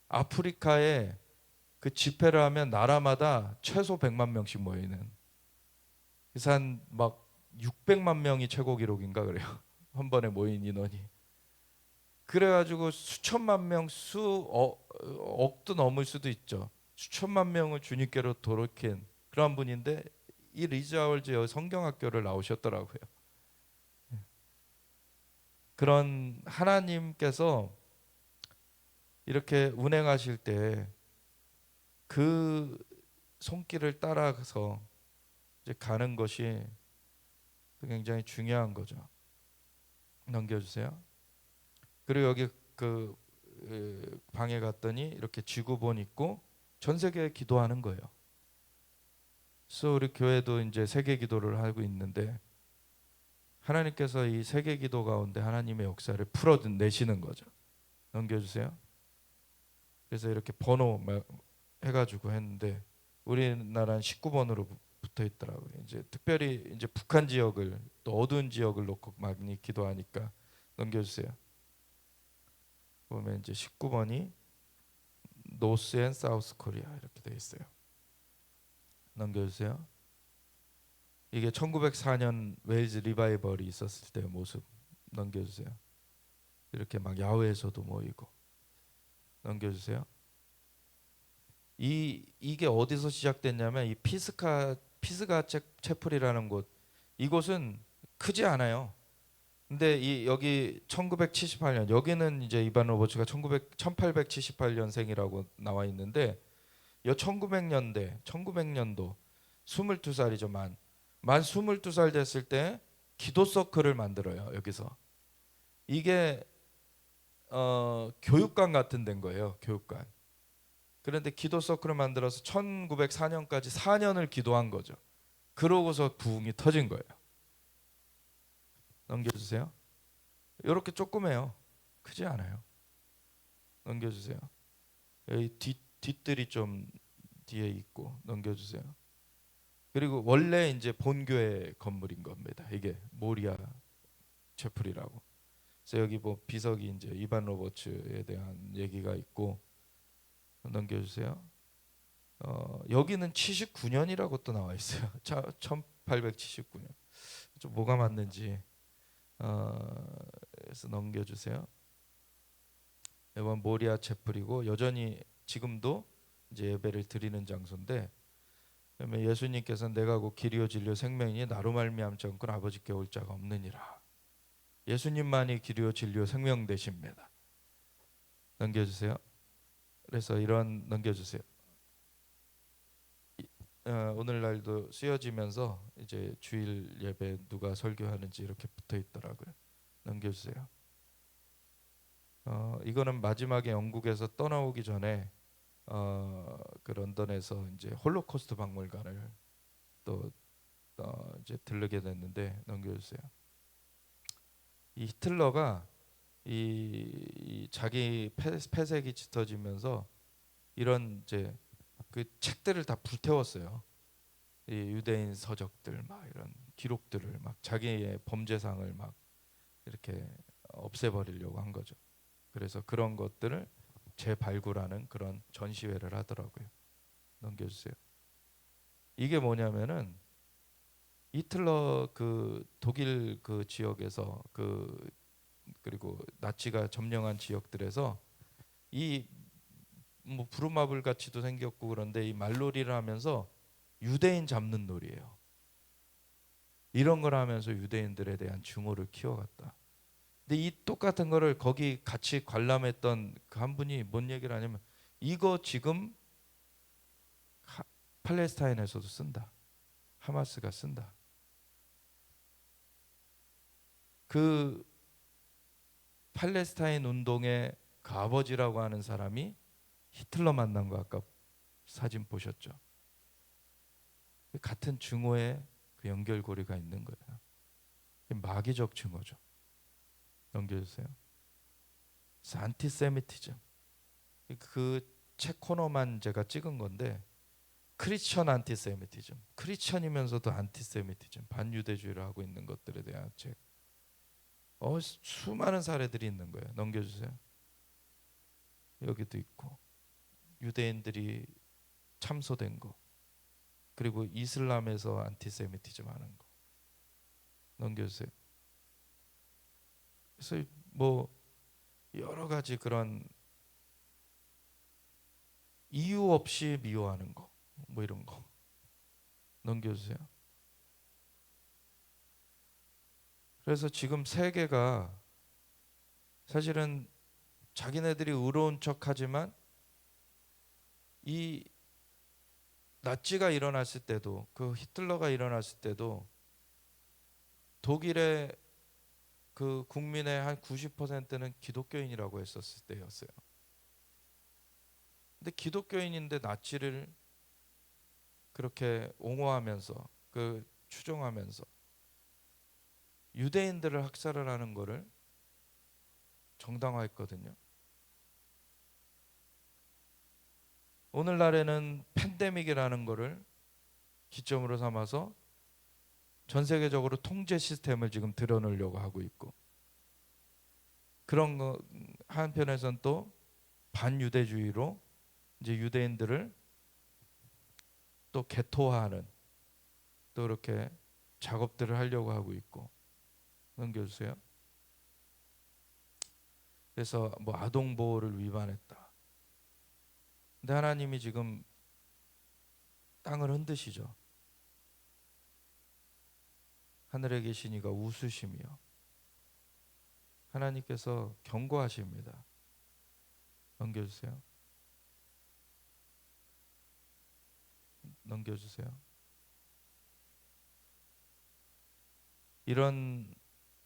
아프리카에 그 집회를 하면 나라마다 최소 100만 명씩 모이는, 그래서 한 막 600만 명이 최고 기록인가 그래요. 한 번에 모인 인원이. 그래가지고 수천만 명, 억도 넘을 수도 있죠. 수천만 명을 주님께로 돌이킨 그런 분인데 이 리자월즈 성경학교를 나오셨더라고요. 그런 하나님께서 이렇게 운행하실 때 그 손길을 따라서 이제 가는 것이 굉장히 중요한 거죠. 넘겨주세요. 그리고 여기 방에 갔더니 이렇게 지구본 있고 전 세계에 기도하는 거예요. 그래서 우리 교회도 이제 세계 기도를 하고 있는데 하나님께서 이 세계 기도 가운데 하나님의 역사를 풀어내시는 거죠. 넘겨주세요. 그래서 이렇게 번호 해가지고 했는데 우리나라는 19번으로 붙어 있더라고요. 이제 특별히 이제 북한 지역을 또 어두운 지역을 놓고 많이 기도하니까 넘겨주세요. 보면 이제 19번이 노스 앤 사우스 코리아 이렇게 돼 있어요. 넘겨주세요. 이게 1904년 웨일즈 리바이벌이 있었을 때의 모습. 넘겨주세요. 이렇게 막 야외에서도 모이고. 넘겨주세요. 이게 어디서 시작됐냐면 이 피스가 채플이라는 곳, 이곳은 크지 않아요. 근데 여기 1978년, 여기는 이제 이반 로버츠가 1878년생이라고 나와 있는데 1900년도 22살이죠. 만 22살 됐을 때 기도 서클을 만들어요. 여기서 이게 교육관 같은 데인 거예요. 교육관. 그런데 기도 서클을 만들어서 1904년까지 4년을 기도한 거죠. 그러고서 부흥이 터진 거예요. 넘겨주세요. 이렇게 조그매요. 크지 않아요. 넘겨주세요. 여기 뒷뜰이 좀 뒤에 있고. 넘겨주세요. 그리고 원래 이제 본교회 건물인 겁니다. 이게 모리아 채플이라고. 그래서 여기 뭐 비석이 이제 이반 로버츠에 대한 얘기가 있고. 넘겨주세요. 여기는 79년이라고 또 나와 있어요. 1879년. 좀 뭐가 맞는지. 그래서 넘겨주세요. 이번 모리아 채플이고 여전히 지금도 이제 예배를 드리는 장소인데, 그러면 예수님께서는 내가 곧 길이요 진리요 생명이니 나로 말미암지 않고는 아버지께 올 자가 없느니라. 예수님만이 길이요 진리요 생명 되십니다. 넘겨주세요. 그래서 이런 넘겨주세요. 오늘날도 쓰여지면서 이제 주일 예배 누가 설교하는지 이렇게 붙어 있더라고요. 넘겨주세요. 이거는 마지막에 영국에서 떠나오기 전에 그 런던에서 이제 홀로코스트 박물관을 또 이제 들르게 됐는데 넘겨주세요. 이 히틀러가 이 자기 폐색이 짙어지면서 이런 이제 그 책들을 다 불태웠어요. 이 유대인 서적들 막 이런 기록들을 막 자기의 범죄상을 막 이렇게 없애버리려고 한 거죠. 그래서 그런 것들을 재발굴하는 그런 전시회를 하더라고요. 넘겨주세요. 이게 뭐냐면은 히틀러 그 독일 그 지역에서 그리고 나치가 점령한 지역들에서 이 뭐 부루마블 같이도 생겼고 그런데 이 말놀이를 하면서 유대인 잡는 놀이에요. 이런 걸 하면서 유대인들에 대한 증오를 키워갔다. 근데 이 똑같은 거를 거기 같이 관람했던 그 한 분이 뭔 얘기를 하냐면 이거 지금 팔레스타인에서도 쓴다. 하마스가 쓴다. 그 팔레스타인 운동의 그 아버지라고 하는 사람이 히틀러 만난 거 아까 사진 보셨죠? 같은 증오의 그 연결고리가 있는 거예요. 마귀적 증오죠. 넘겨주세요. 안티세미티즘. 그 책 코너만 제가 찍은 건데 크리스천 안티세미티즘. 크리스천이면서도 안티세미티즘, 반유대주의를 하고 있는 것들에 대한 책. 수많은 사례들이 있는 거예요. 넘겨주세요. 여기도 있고 유대인들이 참소된 거, 그리고 이슬람에서 안티세미티즘 하는 거. 넘겨주세요. 그래서 뭐 여러 가지 그런 이유 없이 미워하는 거, 뭐 이런 거. 넘겨주세요. 그래서 지금 세계가 사실은 자기네들이 의로운 척하지만 이 나치가 일어났을 때도, 그 히틀러가 일어났을 때도 독일의 그 국민의 한 90%는 기독교인이라고 했었을 때였어요. 근데 기독교인인데 나치를 그렇게 옹호하면서 그 추종하면서 유대인들을 학살을 하는 거를 정당화했거든요. 오늘날에는 팬데믹이라는 거를 기점으로 삼아서 전 세계적으로 통제 시스템을 지금 들여놓으려고 하고 있고, 그런 거 한편에선 또 반유대주의로 이제 유대인들을 또 개토화하는 또 이렇게 작업들을 하려고 하고 있고. 넘겨주세요. 그래서 뭐 아동 보호를 위반했다. 근데 하나님이 지금 땅을 흔드시죠. 하늘에 계신 이가 웃으시며 하나님께서 경고하십니다. 넘겨주세요. 넘겨주세요. 이런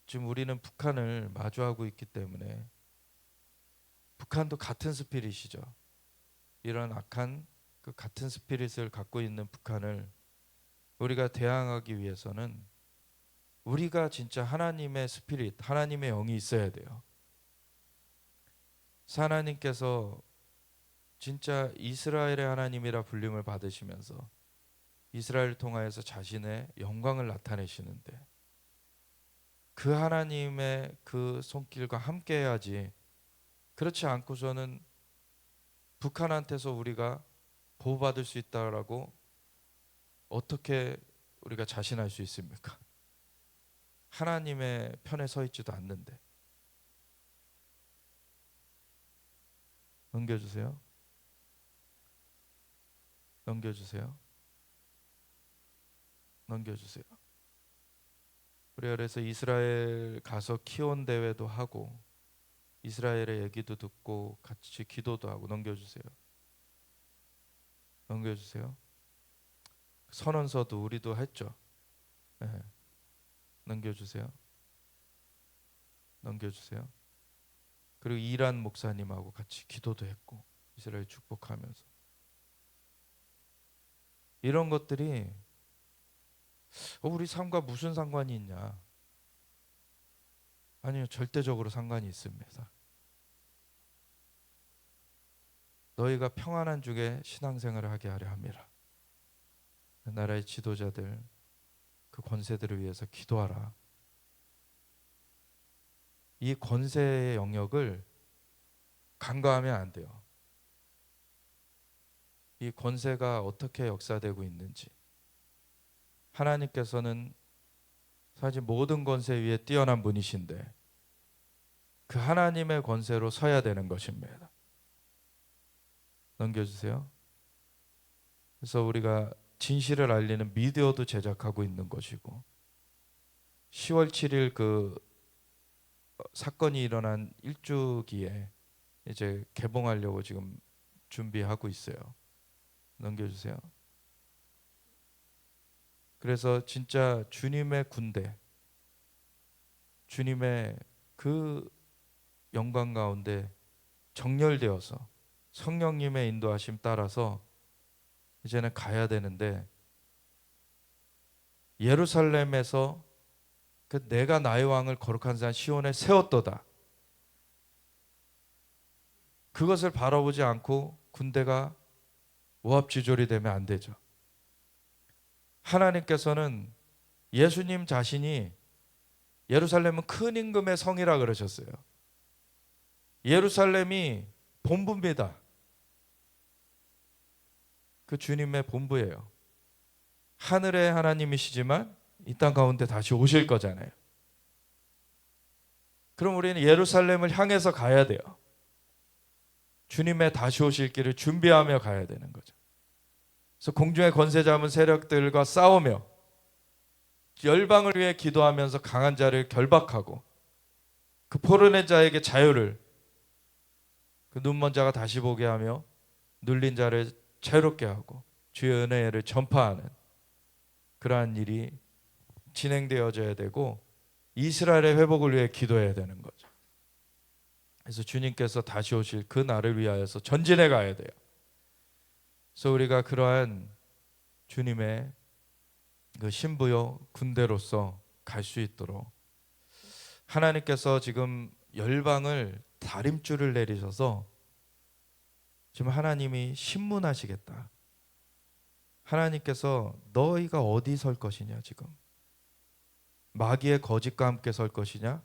지금 우리는 북한을 마주하고 있기 때문에 북한도 같은 스피릿이죠. 이런 악한 그 같은 스피릿을 갖고 있는 북한을 우리가 대항하기 위해서는 우리가 진짜 하나님의 스피릿, 하나님의 영이 있어야 돼요. 하나님께서 진짜 이스라엘의 하나님이라 불림을 받으시면서 이스라엘을 통하여서 자신의 영광을 나타내시는데 그 하나님의 그 손길과 함께 해야지, 그렇지 않고서는 북한한테서 우리가 보호받을 수 있다라고 어떻게 우리가 자신할 수 있습니까? 하나님의 편에 서 있지도 않는데. 넘겨주세요. 넘겨주세요. 넘겨주세요. 우리가 그래서 이스라엘 가서 키온 대회도 하고 이스라엘의 얘기도 듣고 같이 기도도 하고. 넘겨주세요. 넘겨주세요. 선언서도 우리도 했죠. 네. 넘겨주세요. 넘겨주세요. 그리고 이란 목사님하고 같이 기도도 했고 이스라엘 축복하면서. 이런 것들이 우리 삶과 무슨 상관이 있냐? 아니요, 절대적으로 상관이 있습니다. 너희가 평안한 중에 신앙생활을 하게 하려 함이라. 나라의 지도자들, 그 권세들을 위해서 기도하라. 이 권세의 영역을 간과하면 안 돼요. 이 권세가 어떻게 역사되고 있는지. 하나님께서는 사실 모든 권세 위에 뛰어난 분이신데 그 하나님의 권세로 서야 되는 것입니다. 넘겨주세요. 그래서 우리가 진실을 알리는 미디어도 제작하고 있는 것이고 10월 7일 그 사건이 일어난 일주기에 이제 개봉하려고 지금 준비하고 있어요. 넘겨주세요. 그래서 진짜 주님의 군대, 주님의 그 영광 가운데 정렬되어서 성령님의 인도하심 따라서 이제는 가야 되는데 예루살렘에서 그 내가 나의 왕을 거룩한 산 시온에 세웠도다. 그것을 바라보지 않고 군대가 오합지졸이 되면 안 되죠. 하나님께서는 예수님 자신이 예루살렘은 큰 임금의 성이라 그러셨어요. 예루살렘이 본부입니다. 그 주님의 본부예요. 하늘의 하나님이시지만 이 땅 가운데 다시 오실 거잖아요. 그럼 우리는 예루살렘을 향해서 가야 돼요. 주님의 다시 오실 길을 준비하며 가야 되는 거죠. 그래서 공중의 권세 잡은 세력들과 싸우며 열방을 위해 기도하면서 강한 자를 결박하고 그 포로낸 자에게 자유를, 그 눈먼 자가 다시 보게 하며 눌린 자를 자유롭게 하고 주의 은혜를 전파하는 그러한 일이 진행되어져야 되고 이스라엘의 회복을 위해 기도해야 되는 거죠. 그래서 주님께서 다시 오실 그 날을 위하여서 전진해 가야 돼요. 그래서 우리가 그러한 주님의 그 신부요 군대로서 갈 수 있도록 하나님께서 지금 열방을 다림줄을 내리셔서 지금 하나님이 신문하시겠다. 하나님께서 너희가 어디 설 것이냐, 지금 마귀의 거짓과 함께 설 것이냐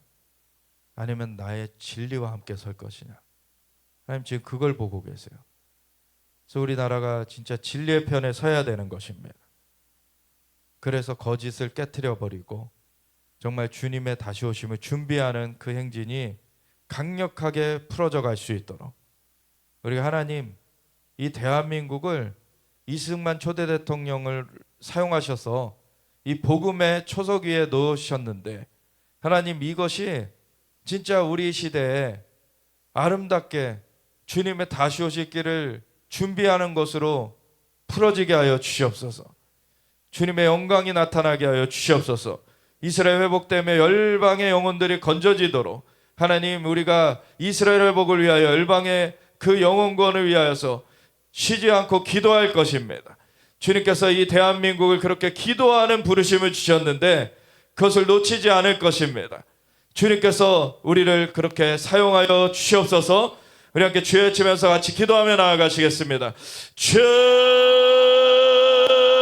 아니면 나의 진리와 함께 설 것이냐. 하나님 지금 그걸 보고 계세요. 그래서 우리나라가 진짜 진리의 편에 서야 되는 것입니다. 그래서 거짓을 깨트려 버리고 정말 주님의 다시 오심을 준비하는 그 행진이 강력하게 풀어져 갈 수 있도록 우리가 하나님 이 대한민국을 이승만 초대 대통령을 사용하셔서 이 복음의 초석 위에 놓으셨는데 하나님 이것이 진짜 우리 시대에 아름답게 주님의 다시 오실 길을 준비하는 것으로 풀어지게 하여 주시옵소서. 주님의 영광이 나타나게 하여 주시옵소서. 이스라엘 회복되며 열방의 영혼들이 건져지도록 하나님 우리가 이스라엘 회복을 위하여 열방의 그 영혼권을 위하여서 쉬지 않고 기도할 것입니다. 주님께서 이 대한민국을 그렇게 기도하는 부르심을 주셨는데 그것을 놓치지 않을 것입니다. 주님께서 우리를 그렇게 사용하여 주시옵소서. 우리 함께 주여 외치면서 같이 기도하며 나아가시겠습니다. 주